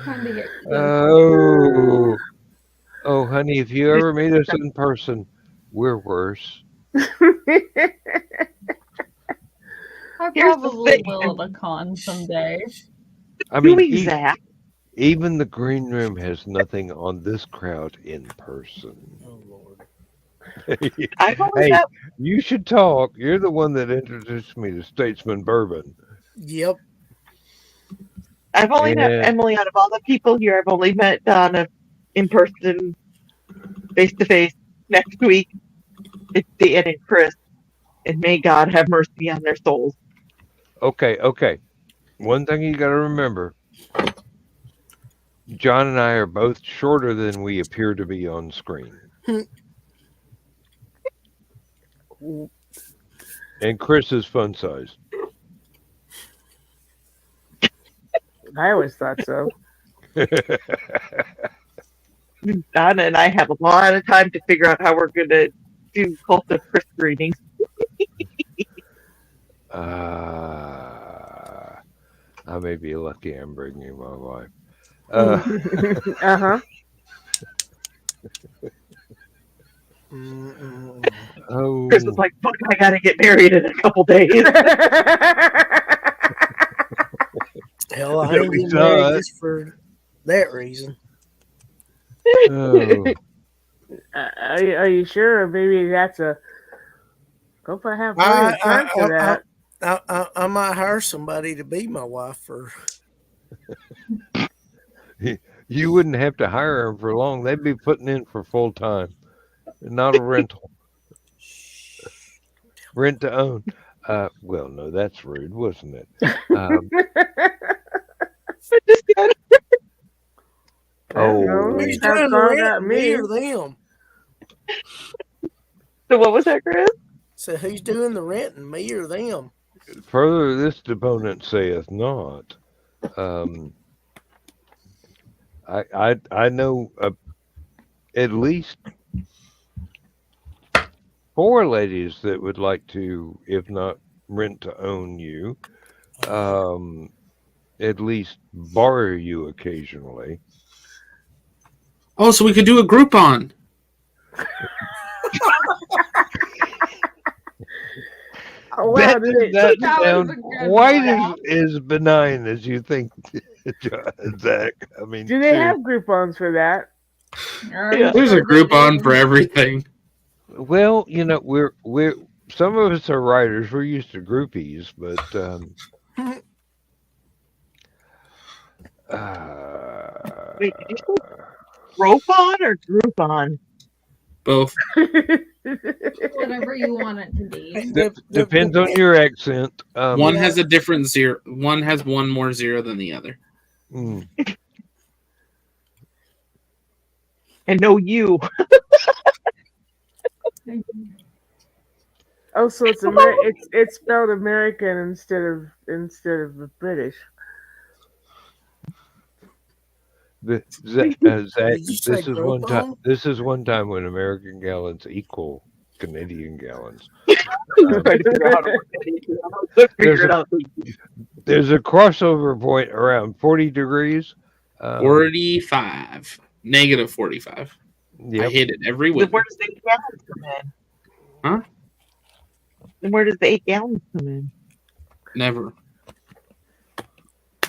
Time to get Oh, honey, if you ever meet us in person, we're worse. I Here's the probably thing. will at a con someday. I mean, Doing that. even the green room has nothing on this crowd in person. Oh Lord. I've only Hey, met you should talk. You're the one that introduced me to Statesman Bourbon. Yep. I've only met Yeah. Emily out of all the people here. I've only met Donna in person, face to face. Next week, it's Dan and Chris, and may God have mercy on their souls. Okay. One thing you got to remember: John and I are both shorter than we appear to be on screen, and Chris is fun sized. I always thought so. Donna and I have a lot of time to figure out how we're going to do cult of Chris readings. I may be lucky I'm bringing my wife. Uh-huh. Oh, Chris was like, fuck, I gotta get married in a couple days. Hell, I Yeah, ain't we getting saw married it. just for that reason. oh. Are you sure? Or maybe that's a. Hope I have plenty of time for that. I might hire somebody to be my wife for. You wouldn't have to hire them for long. They'd be putting in for full time, not a rental. Rent to own. Well, no, that's rude, wasn't it? Oh, Who's How doing the far rent? got Me me? or them? So what was that, Chris? So who's doing the renting? Me or them? further this deponent saith not. I know at least 4 ladies that would like to, if not rent to own you, at least borrow you occasionally. Oh, so we could do a Groupon. Oh, wow, That sounds quite as benign as you think, Zach. I mean, do they have Groupons for that? There's a Groupon for everything. Well, you know, we're some of us are writers. We're used to groupies, but Wait, did you say Groupon or Groupon? Both. Whatever you want it to be. Depends on your accent. One has a different zero. One has one more zero than the other. Mm. And no you. Oh, so it's it's spelled American instead of British. Zach, Did you say this is one time. Groupon? This is one time when American gallons equal Canadian gallons. Try to figure out how to work Canadian gallons. Let's figure it out. There's a crossover point around 40 degrees. 45. Negative 45. Yep. I hit it every Then week. where does the 8 gallons come in? Huh? Then where does the 8 gallons come in? Never.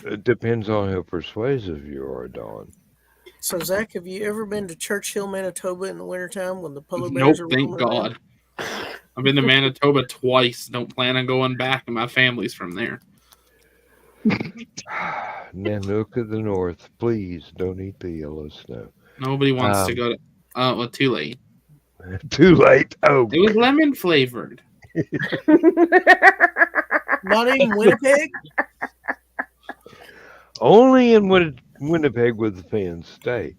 It depends on how persuasive you are, Dawn. So, Zach, have you ever been to Churchill, Manitoba in the wintertime when the polar Nope, bears are thank roaming around? God. I've been to Manitoba twice. Don't plan on going back, and my family's from there. Nanook of the North, please don't eat the yellow snow. Nobody wants to go to. Well, too late. Too late. Oh, It was lemon flavored. Not even Winnipeg? only in Winnipeg would the fans stay.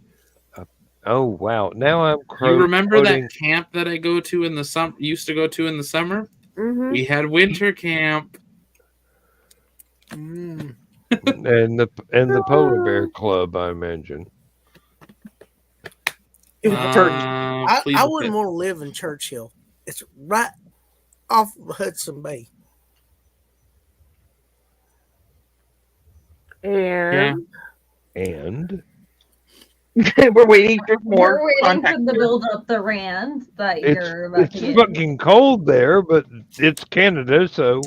Oh wow! Now I'm. You remember quoting- that camp that I go to in the summer? Used to go to in the summer. Mm-hmm. We had winter camp. Mm. and the polar bear club, I imagine. I Please admit. wouldn't want to live in Churchill. It's right off of Hudson Bay. And And We're waiting for more We're waiting contact. for the build up the rand that it's you're about it's to get. fucking cold there, but it's Canada, so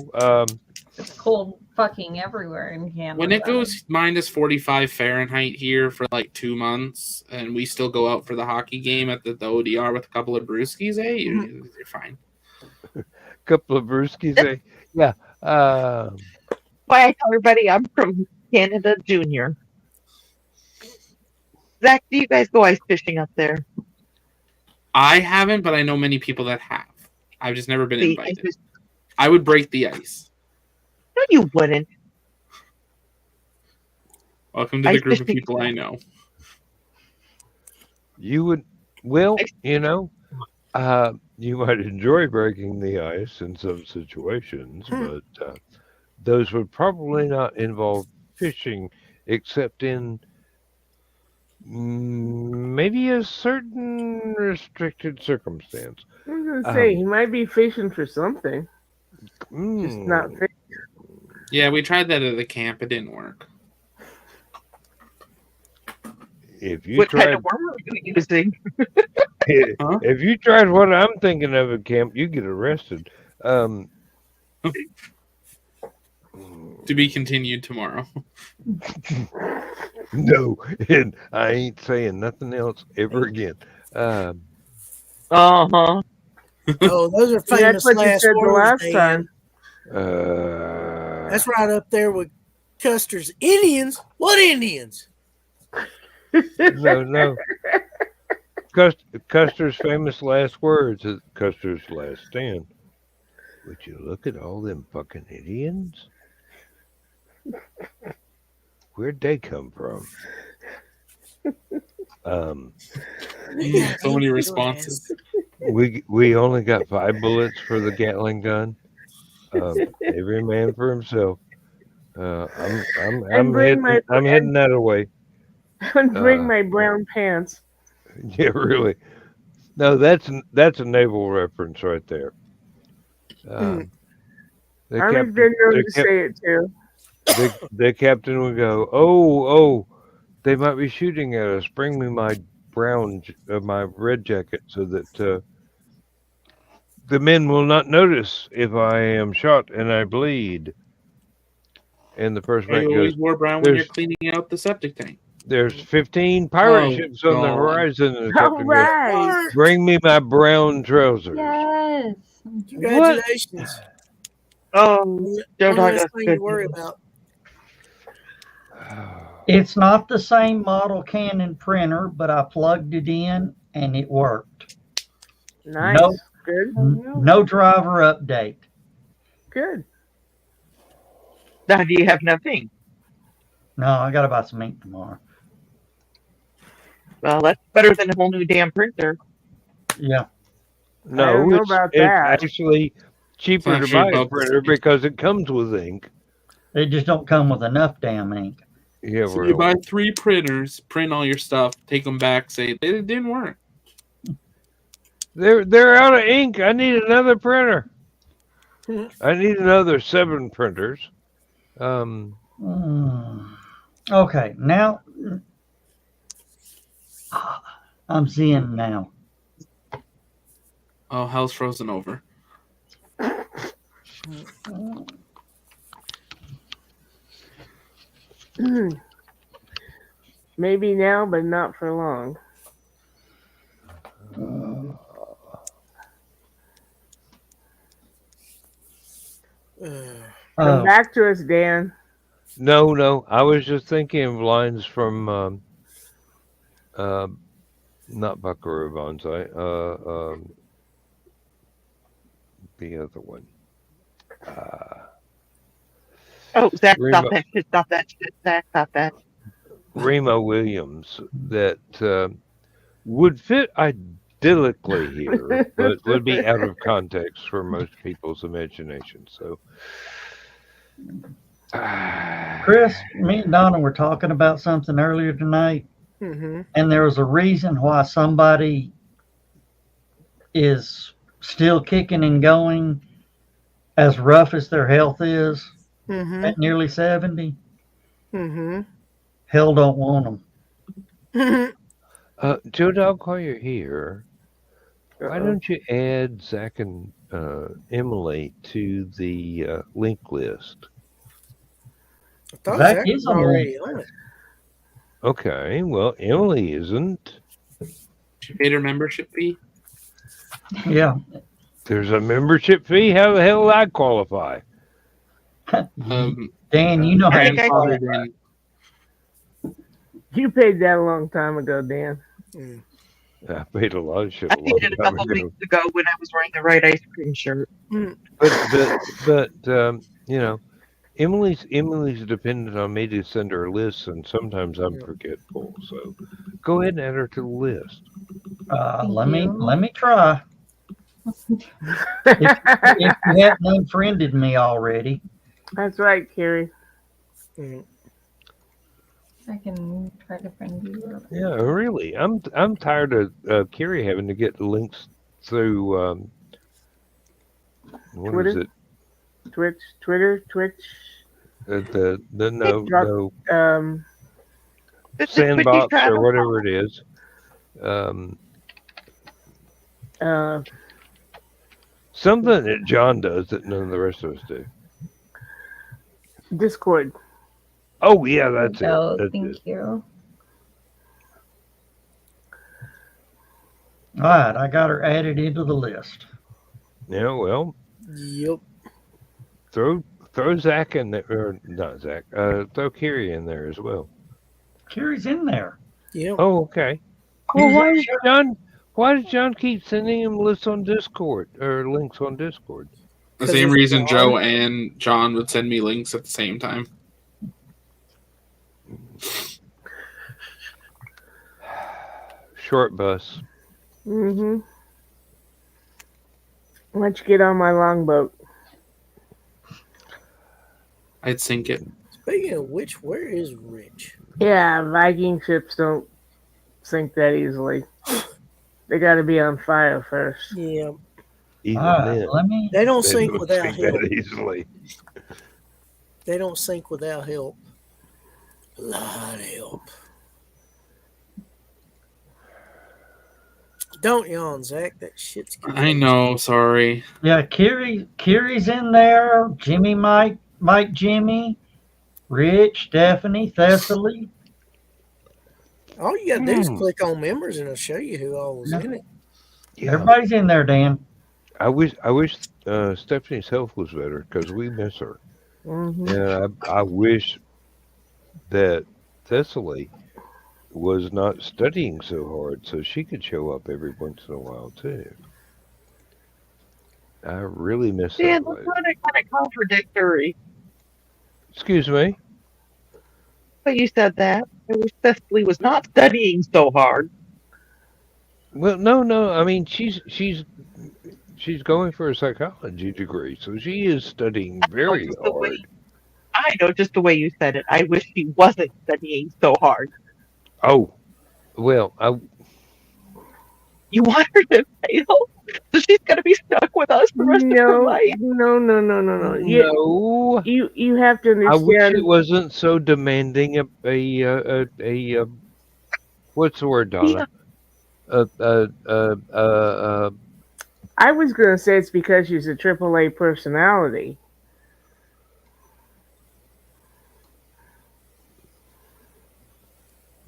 It's cold fucking everywhere in Canada. When it goes minus 45 Fahrenheit here for like 2 months, and we still go out for the hockey game at the ODR with a couple of brewskis, you're fine. couple of brewskis. Yeah. Why I tell everybody I'm from Canada Junior. Zach, do you guys go ice fishing up there? I haven't, but I know many people that have. I've just never been See, invited. I would break the ice. No, you wouldn't. Welcome to the Ice group of fishing. people I know. You would, well, you know, you might enjoy breaking the ice in some situations, but those would probably not involve fishing, except in maybe a certain restricted circumstance. I was gonna say he might be fishing for something, just Mm, not fish. Yeah, we tried that at the camp. It didn't work. if you What kind tried, of worm are you using? Huh? if you tried what I'm thinking of at camp, you get arrested. To be continued tomorrow. No, and I ain't saying nothing else ever again. Uh-huh. Oh, those are And famous that's what you last said the words, last Dan. time. That's right up there with Custer's Indians. What Indians? No. Custer's famous last words at Custer's last stand. Would you look at all them fucking Indians? Where'd they come from? So many responses. We only got 5 bullets for the Gatling gun. Every man for himself. I'm bring my- heading that away. And bring my brown pants. Yeah, really. No, that's a naval reference right there. The Army's been known to say it too. the captain would go, "Oh, they might be shooting at us. Bring me my my red jacket, so that the men will not notice if I am shot and I bleed." And the first mate You goes, always wore brown when you're "There's cleaning out the septic tank. there's 15 pirate Oh, ships on the God. horizon." And the All captain goes, right. "Bring me my brown trousers." Yes. Congratulations. Oh, Joe One Dog, less that's thing good. to worry about. It's not the same model Canon printer, but I plugged it in and it worked. Nice. No. Good. No driver update. Good. Now, do you have nothing? No, I got to buy some ink tomorrow. Well, that's better than a whole new damn printer. Yeah. No, I don't know it's, about it's that. actually cheaper It's to actually buy a about the printer same. because it comes with ink. They just don't come with enough damn ink. Yeah, So really. you buy 3 printers, print all your stuff, take them back, say they didn't work. They're out of ink. I need another printer. I need another 7 printers. Okay, now I'm seeing now. Oh, hell's frozen over. Maybe now, but not for long. Come back to us, Dan. No. I was just thinking of lines from not Buckaroo Banzai. The other one. Zach, Remo, stop that shit. Stop that shit. Zach, stop that. Remo Williams that would fit idyllically here, but would be out of context for most people's imagination. So, Chris, me and Donna were talking about something earlier tonight, and there was a reason why somebody is still kicking and going as rough as their health is at nearly 70. Hell don't want them. Joe Dog, while you're here, why don't you add Zach and Emily to the link list? I thought Zach Zach is was on the already link on it. Okay, well, Emily isn't. She paid her membership fee. Yeah. There's a membership fee. How the hell do I qualify? Dan, you know how I think to I qualify. Then You paid that a long time ago, Dan. I paid a lot of shit I a long paid it a time couple ago. weeks ago when I was wearing the right ice cream shirt. But you know, Emily's dependent on me to send her lists, and sometimes I'm forgetful. So go ahead and add her to the list. Let me try. if you haven't unfriended me already. That's right, Carrie. I can try to friend you. Yeah, really. I'm tired of Carrie having to get links through what Twitter? is it? Twitch. The Sandbox or whatever it is. Something that John does that none of the rest of us do. Discord. Oh yeah, that's Oh, it. That's thank you. All right, I got her added into the list. Yeah, well. Yep. Throw Zach in there, or not Zach. Throw Carrie in there as well. Carrie's in there. Yep. Oh, okay. Well, why does John keep sending him lists on Discord or links on Discord? The same reason Joe and John would send me links at the same time. Short bus. Why don't you get on my longboat? I'd sink it. Speaking of which, where is Rich? Yeah, Viking ships don't sink that easily. They got to be on fire first. Yeah. Even then, They don't sink without sink help. that easily. They don't sink without help. A lot of help. Don't yawn, Zach. That shit's good. I know, sorry. Yeah, Carrie's in there. Jimmy, Mike, Jimmy, Rich, Stephanie, Thessaly. All you gotta do is click on members and it'll show you who all was in it. Yeah. Everybody's in there, Dan. I wish Stephanie's health was better because we miss her. And I wish that Thessaly was not studying so hard so she could show up every once in a while too. I really miss Yeah, that that's lady. kind of contradictory. Excuse me? But you said that. I wish Cecily was not studying so hard. Well, no. I mean, she's going for a psychology degree, so she is studying very hard. I know, just the way you said it. I wish she wasn't studying so hard. Oh, well, You want her to fail? So she's gonna be stuck with us the rest of her life. No. No. You have to I wish understand. it wasn't so demanding. What's the word, Donna? I was gonna say it's because she's a AAA personality.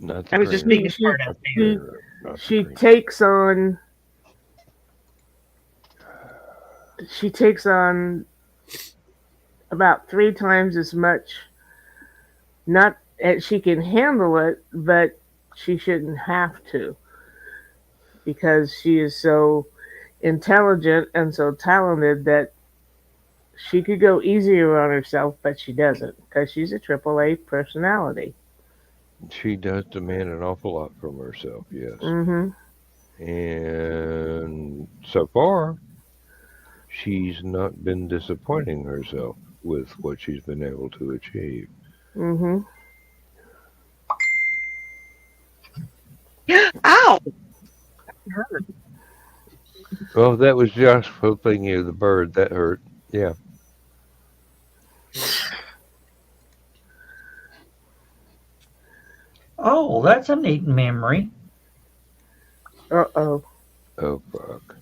Not the I was just cream. being smart ass. She takes on. She takes on about 3 times as much. Not she can handle it, but she shouldn't have to because she is so intelligent and so talented that she could go easier on herself, but she doesn't because she's a AAA personality. She does demand an awful lot from herself, yes. Mm-hmm. And so far, she's not been disappointing herself with what she's been able to achieve. Mm-hmm. Ow! Well, that was Josh flipping you the bird. That hurt. Yeah. Oh, that's a neat memory. Uh-oh. Oh, fuck.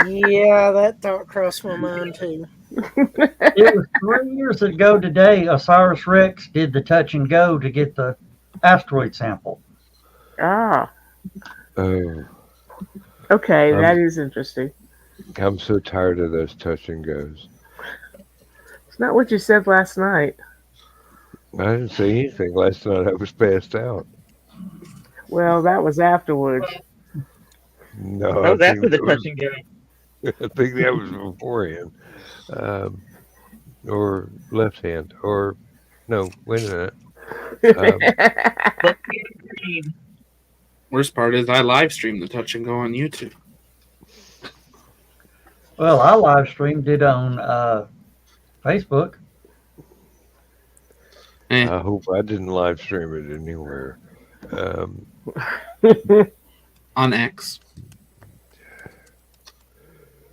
Yeah, that thought crossed my mind too. It was 3 years ago today. Osiris Rex did the touch and go to get the asteroid sample. Ah. Oh, Okay, that I'm, is interesting. I'm so tired of those touch and goes. It's not what you said last night. I didn't say anything last night. I was passed out. Well, that was afterwards. No, That I was think after the that touch was, and go. I think that was beforehand. Or left hand. Or, no, wait a minute. Let's get green. Worst part is I live stream the touch and go on YouTube. Well, I live streamed it on Facebook. Eh, I hope I didn't live stream it anywhere. on X.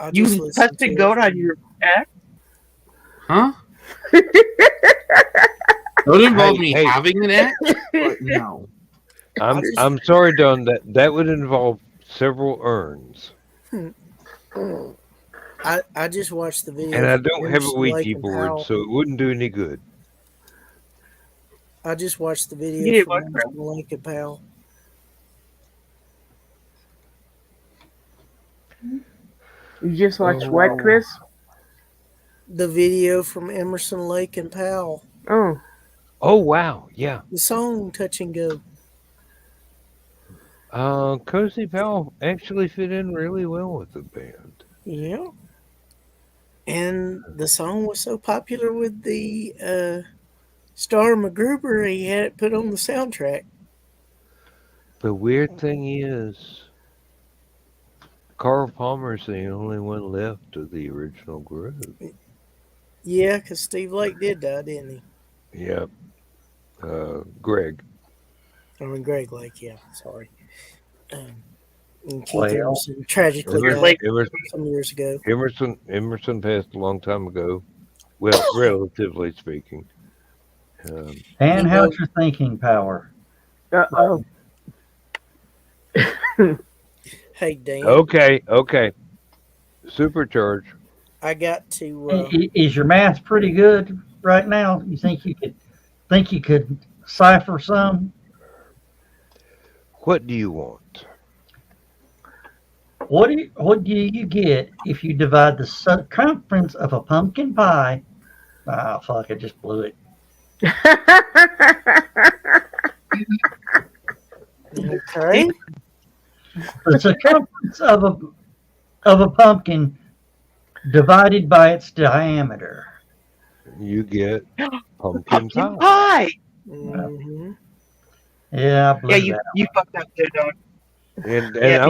I You just listened touched and to go it. on your ex? Huh? Don't involve me Hey. having an X? But no. I'm sorry, Don. That would involve several urns, I just watched the video. and I from don't have a Emerson, Ouija Lake and board, Powell. so it wouldn't do any good. I just watched the You video did from what, Emerson, Lake and Powell. You just watched Oh, what, wow. Chris? The video from Emerson, Lake and Powell. Oh, Oh wow, yeah. The song Touch and Go. Cozy Powell actually fit in really well with the band. Yeah. And the song was so popular with the Star MacGruber, he had it put on the soundtrack. The weird thing is, Carl Palmer's the only one left of the original group. Yeah, because Steve Lake did die, didn't he? Yeah. Greg. I mean, Greg Lake, yeah, sorry. And Keith Well, Emerson tragically Emerson, died Emerson, some years ago. Emerson passed a long time ago. Well, relatively speaking. And You how's know- your thinking power? uh-oh. Hey, Dan, Okay. Supercharge. I got to. Is your math pretty good right now? You think you could cipher some? What do you want? What do you get if you divide the circumference of a pumpkin pie? Ah, fuck! I just blew it. Okay. The circumference of a pumpkin divided by its diameter. You get pumpkin Pumpkin pie. pie. Mhm. Yeah, I blew Yeah, that. you fucked up there, dog. And Yeah,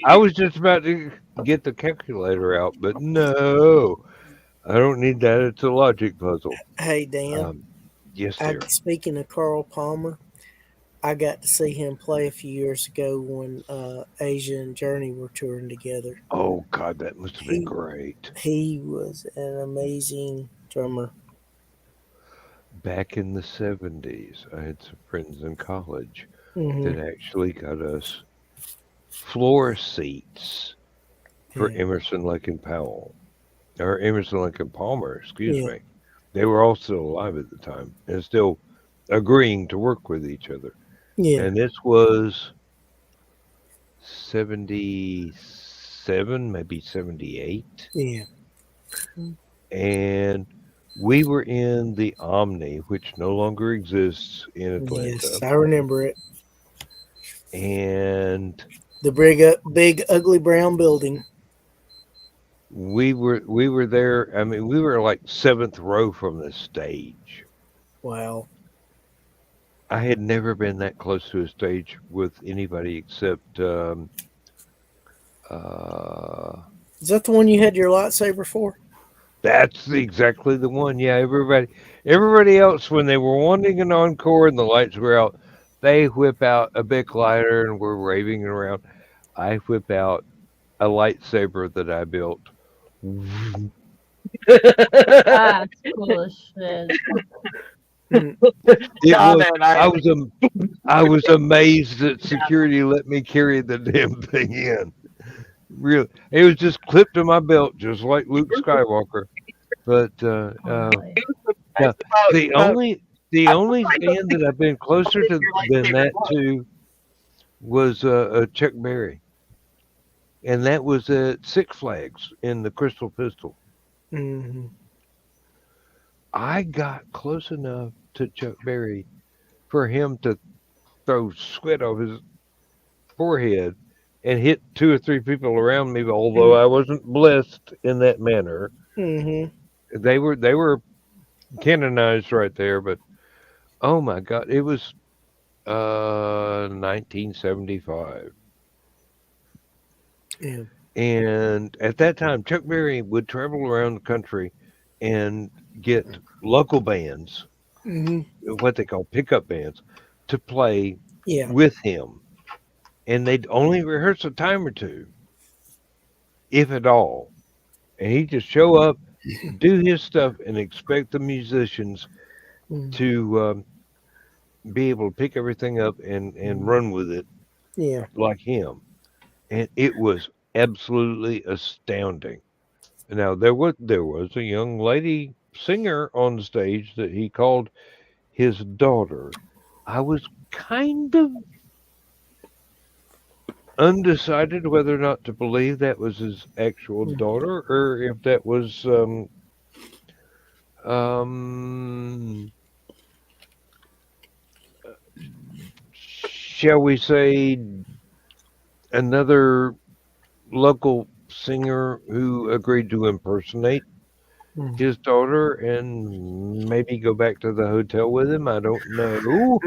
I was just about to get the calculator out, but no, I don't need that. It's a logic puzzle. Hey, Dan. Yes, dear. Speaking of Carl Palmer, I got to see him play a few years ago when Asia and Journey were touring together. Oh God, that must have been He great. he was an amazing drummer. Back in the 70s, I had some friends in college Hmm. that actually got us floor seats for Yeah, Emerson, Lake and Powell, or Emerson, Lake and Palmer, excuse yeah, me. They were all still alive at the time and still agreeing to work with each other. yeah, And this was 77, maybe 78. yeah. And we were in the Omni, which no longer exists in Yes, Atlanta. I remember it. And The big ugly brown building. we were there. I mean, we were like seventh row from the stage. Wow. I had never been that close to a stage with anybody except uh, Is that the one you had your lightsaber for? that's exactly the one. Yeah, everybody else when they were wanting an encore and the lights were out, they whip out a big lighter and we're raving around. I whip out a lightsaber that I built. That's cool as shit. It Donna was and I, I was amazed that security let me carry the damn thing in. Really, it was just clipped to my belt, just like Luke Skywalker. But Totally. now, about, the only the only band that I've been closer to your than lightsaber that was. to was Chuck Berry, and that was at Six Flags in the Crystal Pistol. Hmm. I got close enough to Chuck Berry for him to throw sweat off his forehead and hit two or three people around me. Although I wasn't blessed in that manner, Hmm. they were canonized right there. But oh my God, it was 1975. Yeah. And at that time, Chuck Berry would travel around the country and get local bands, Hmm. what they call pickup bands, to play Yeah. with him. And they'd only rehearse a time or two, if at all. And he'd just show up, do his stuff, and expect the musicians Mm. to be able to pick everything up and run with it Yeah. like him. And it was absolutely astounding. Now there was a young lady singer on the stage that he called his daughter. I was kind of undecided whether or not to believe that was his actual daughter or if that was um shall we say another local singer who agreed to impersonate Mm. his daughter and maybe go back to the hotel with him. I don't know,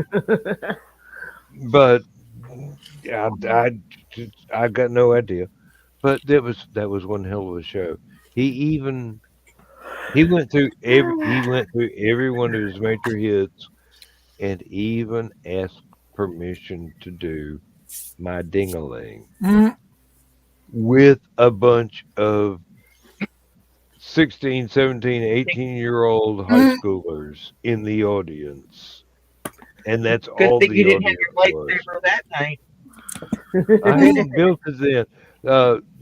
but I, I got no idea. But that was one hell of a show. He even he went through every one of his major hits and even asked permission to do my ding-a-ling Mm. with a bunch of 16, 17, 18-year-old high schoolers in the audience. And that's Good all thing you the didn't have audience your was. lightsaber that night. I hadn't built it then.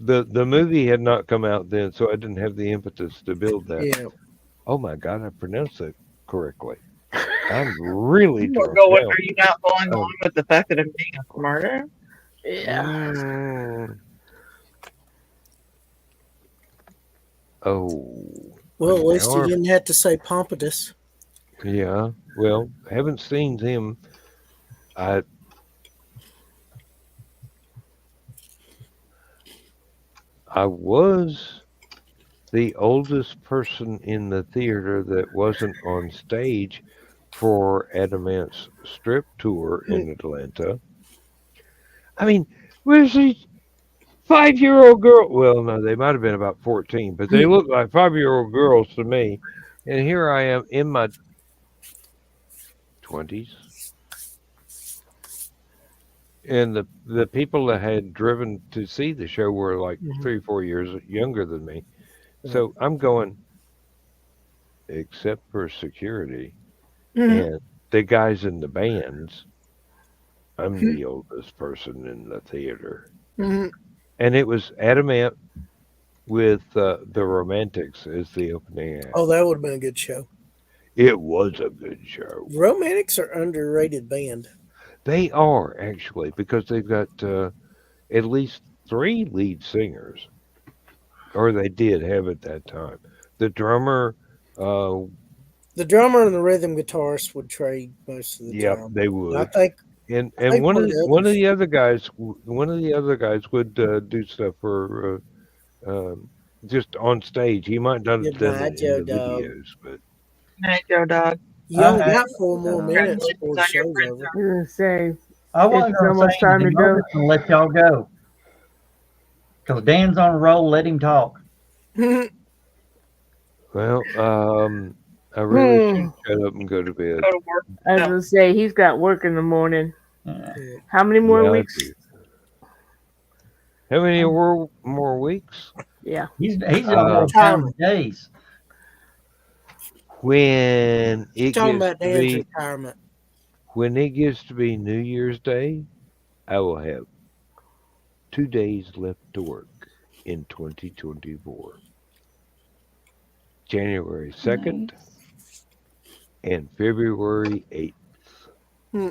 The movie had not come out then, so I didn't have the impetus to build that. Yeah. Oh my God, I pronounced that correctly. I'm really You were drunk going, now. are you not going Um, along with the fact that I'm being a smarter? Yeah. mm, oh, Well, at least now you didn't have to say pompous. yeah. Well, haven't seen him. I I was the oldest person in the theater that wasn't on stage for Adamant's strip tour in Atlanta. I mean, where's these 5-year-old girl? Well, no, they might have been about 14, but they look like 5-year-old girls to me. And here I am in my 20s, And the people that had driven to see the show were like Mhm. 3 or 4 years younger than me. Right. So I'm going, except for security Mhm. and the guys in the bands, I'm the oldest person in the theater. Mhm. And it was Adam Ant with the Romantics as the opening act. Oh, that would have been a good show. It was a good show. Romantics are underrated band. They are actually because they've got at least 3 lead singers, or they did have at that time. The drummer, uh, The drummer and the rhythm guitarist would trade most of the yep, time. they I would. think And one of the one of the other guys would do stuff for just on stage. He might not have Good done night, it in Joe the Dog. videos, but Night, Joe Dog. You only I, got 4 more minutes Congratulations before the on your show's print over. I was gonna say I wasn't it's going to say almost time to anything. I'm go. just going to let y'all go. Because Dan's on a roll. Let him talk. well, I really should shut up and go to bed. Go to work. I was gonna say he's got work in the morning. Yeah. How many more Yeah, I weeks? do. How many more weeks? Yeah. He's almost counting the days. When it Talking gets about to Dan's be retirement. when it gets to be New Year's Day, I will have 2 days left to work in 2024. January 2nd Nice. and February 8th. Hmm.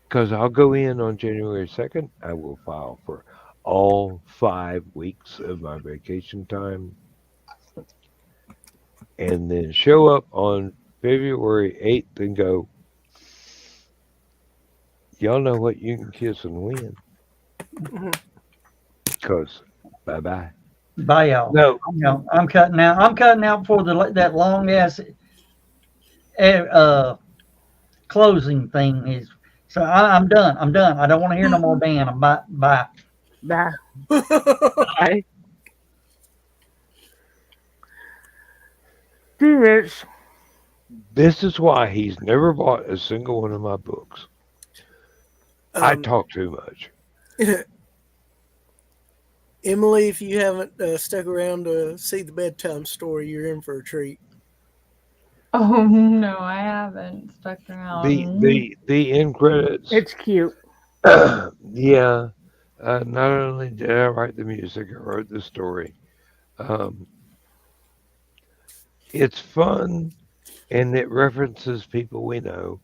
Because I'll go in on January 2nd, I will file for all 5 weeks of my vacation time and then show up on February 8th and go, y'all know what you can kiss and win. Because bye-bye. Bye, y'all. No, I'm cutting out. I'm cutting out before that long ass closing thing is. So I'm done. I'm done. I don't want to hear no more Dan. I'm bye. Bye. Bye. Bye. 3 minutes. this is why he's never bought a single one of my books. I Um, talk too much. Emily, if you haven't stuck around to see the bedtime story, you're in for a treat. Oh no, I haven't stuck around. The end credits. It's cute. Yeah. Not only did I write the music, I wrote the story. It's fun, and it references people we know.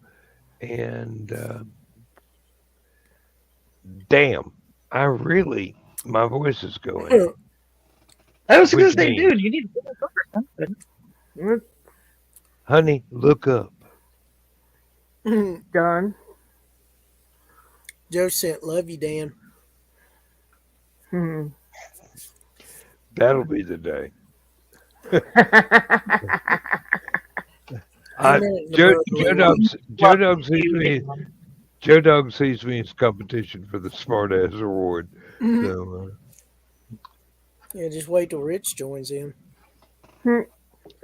And damn, my voice is going. I was going Which to say, means, dude, you need to get a book or something. honey, look up. Done. Joe sent, love you, Dan. Hmm. That'll be the day. Amen in the Joe brotherly Dog sees me. Joe Dog sees me as competition for the Smartass Award. Mhm. So, Yeah, just wait till Rich joins in.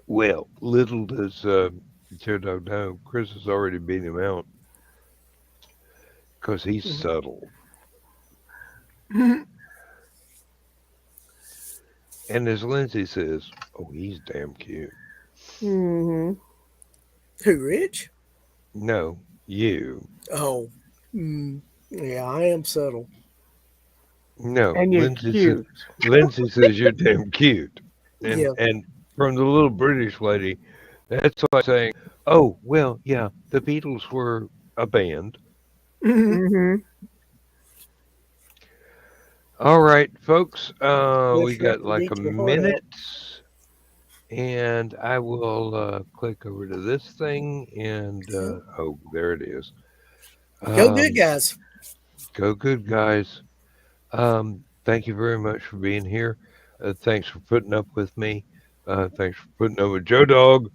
well, little does Joe Dog know, Chris has already beat him out because he's subtle. And as Lindsay says, oh, he's damn cute. Hmm. Who, Rich? No, you. Oh, yeah, I am subtle. No, And you're cute. Lindsay says you're damn cute. And Yeah. and from the little British lady, that's like saying, oh, well, yeah, the Beatles were a band. Hmm. All right, folks, Yes, we got that like beat a your heart out. minute, and I will click over to this thing, and oh, there it is. Go good, guys. Go good, guys. Thank you very much for being here. Thanks for putting up with me. Thanks for putting up with Joe Dog.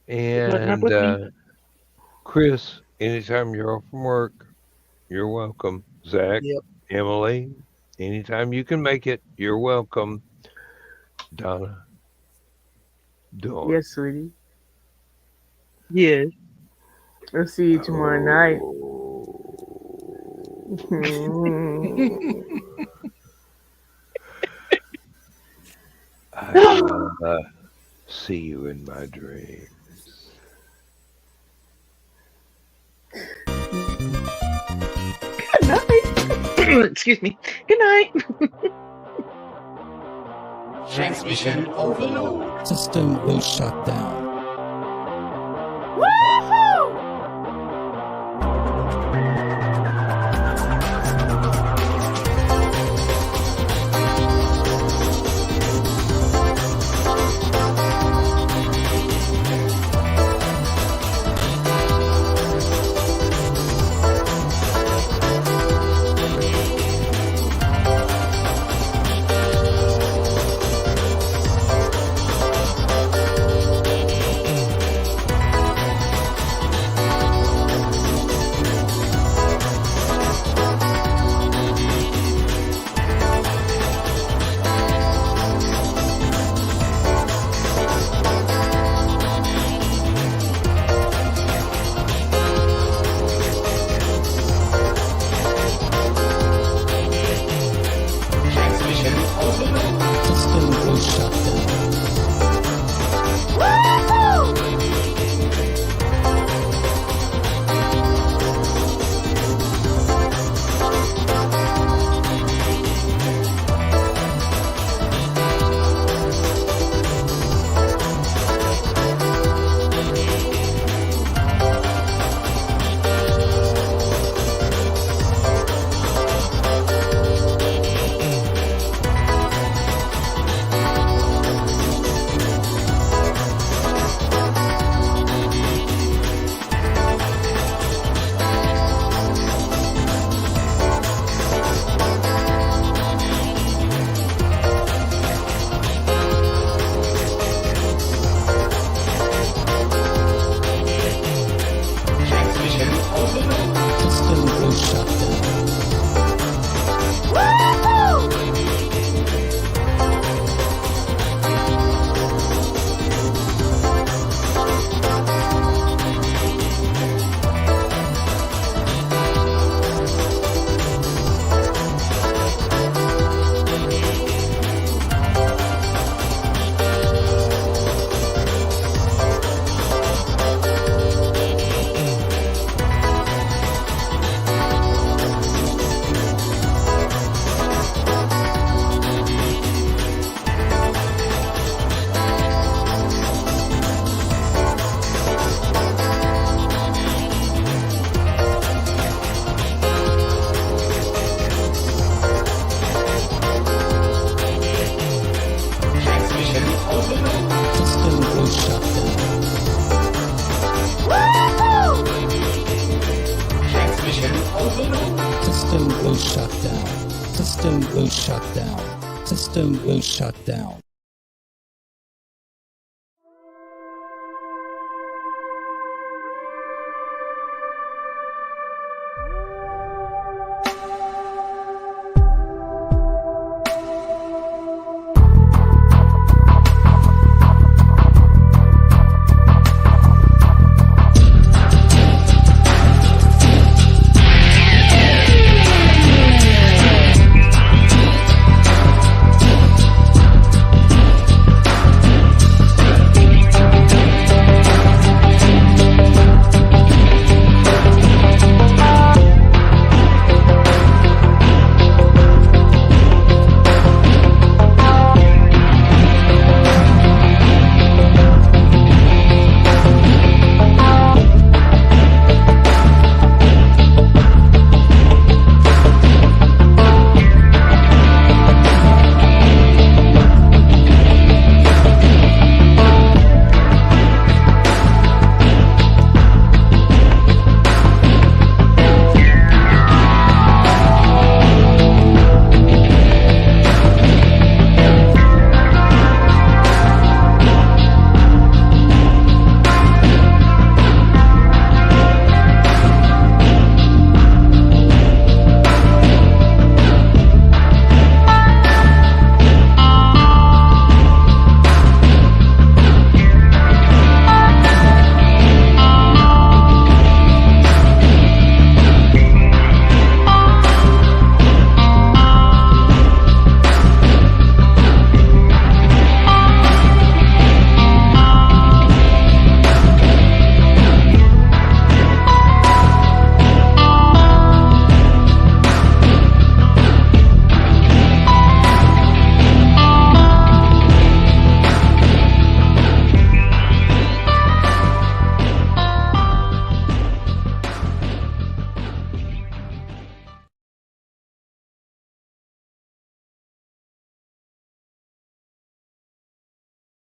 And Chris, anytime you're off from work, you're welcome. Zach, Yep. Emily, anytime you can make it, you're welcome. Donna, Dawn. Yes, sweetie. Yes. I'll see you tomorrow night. Oh. I will see you in my dreams. Good night. Excuse me. Good night. Transmission overload. System will shut down. System will shut down. System will shut down.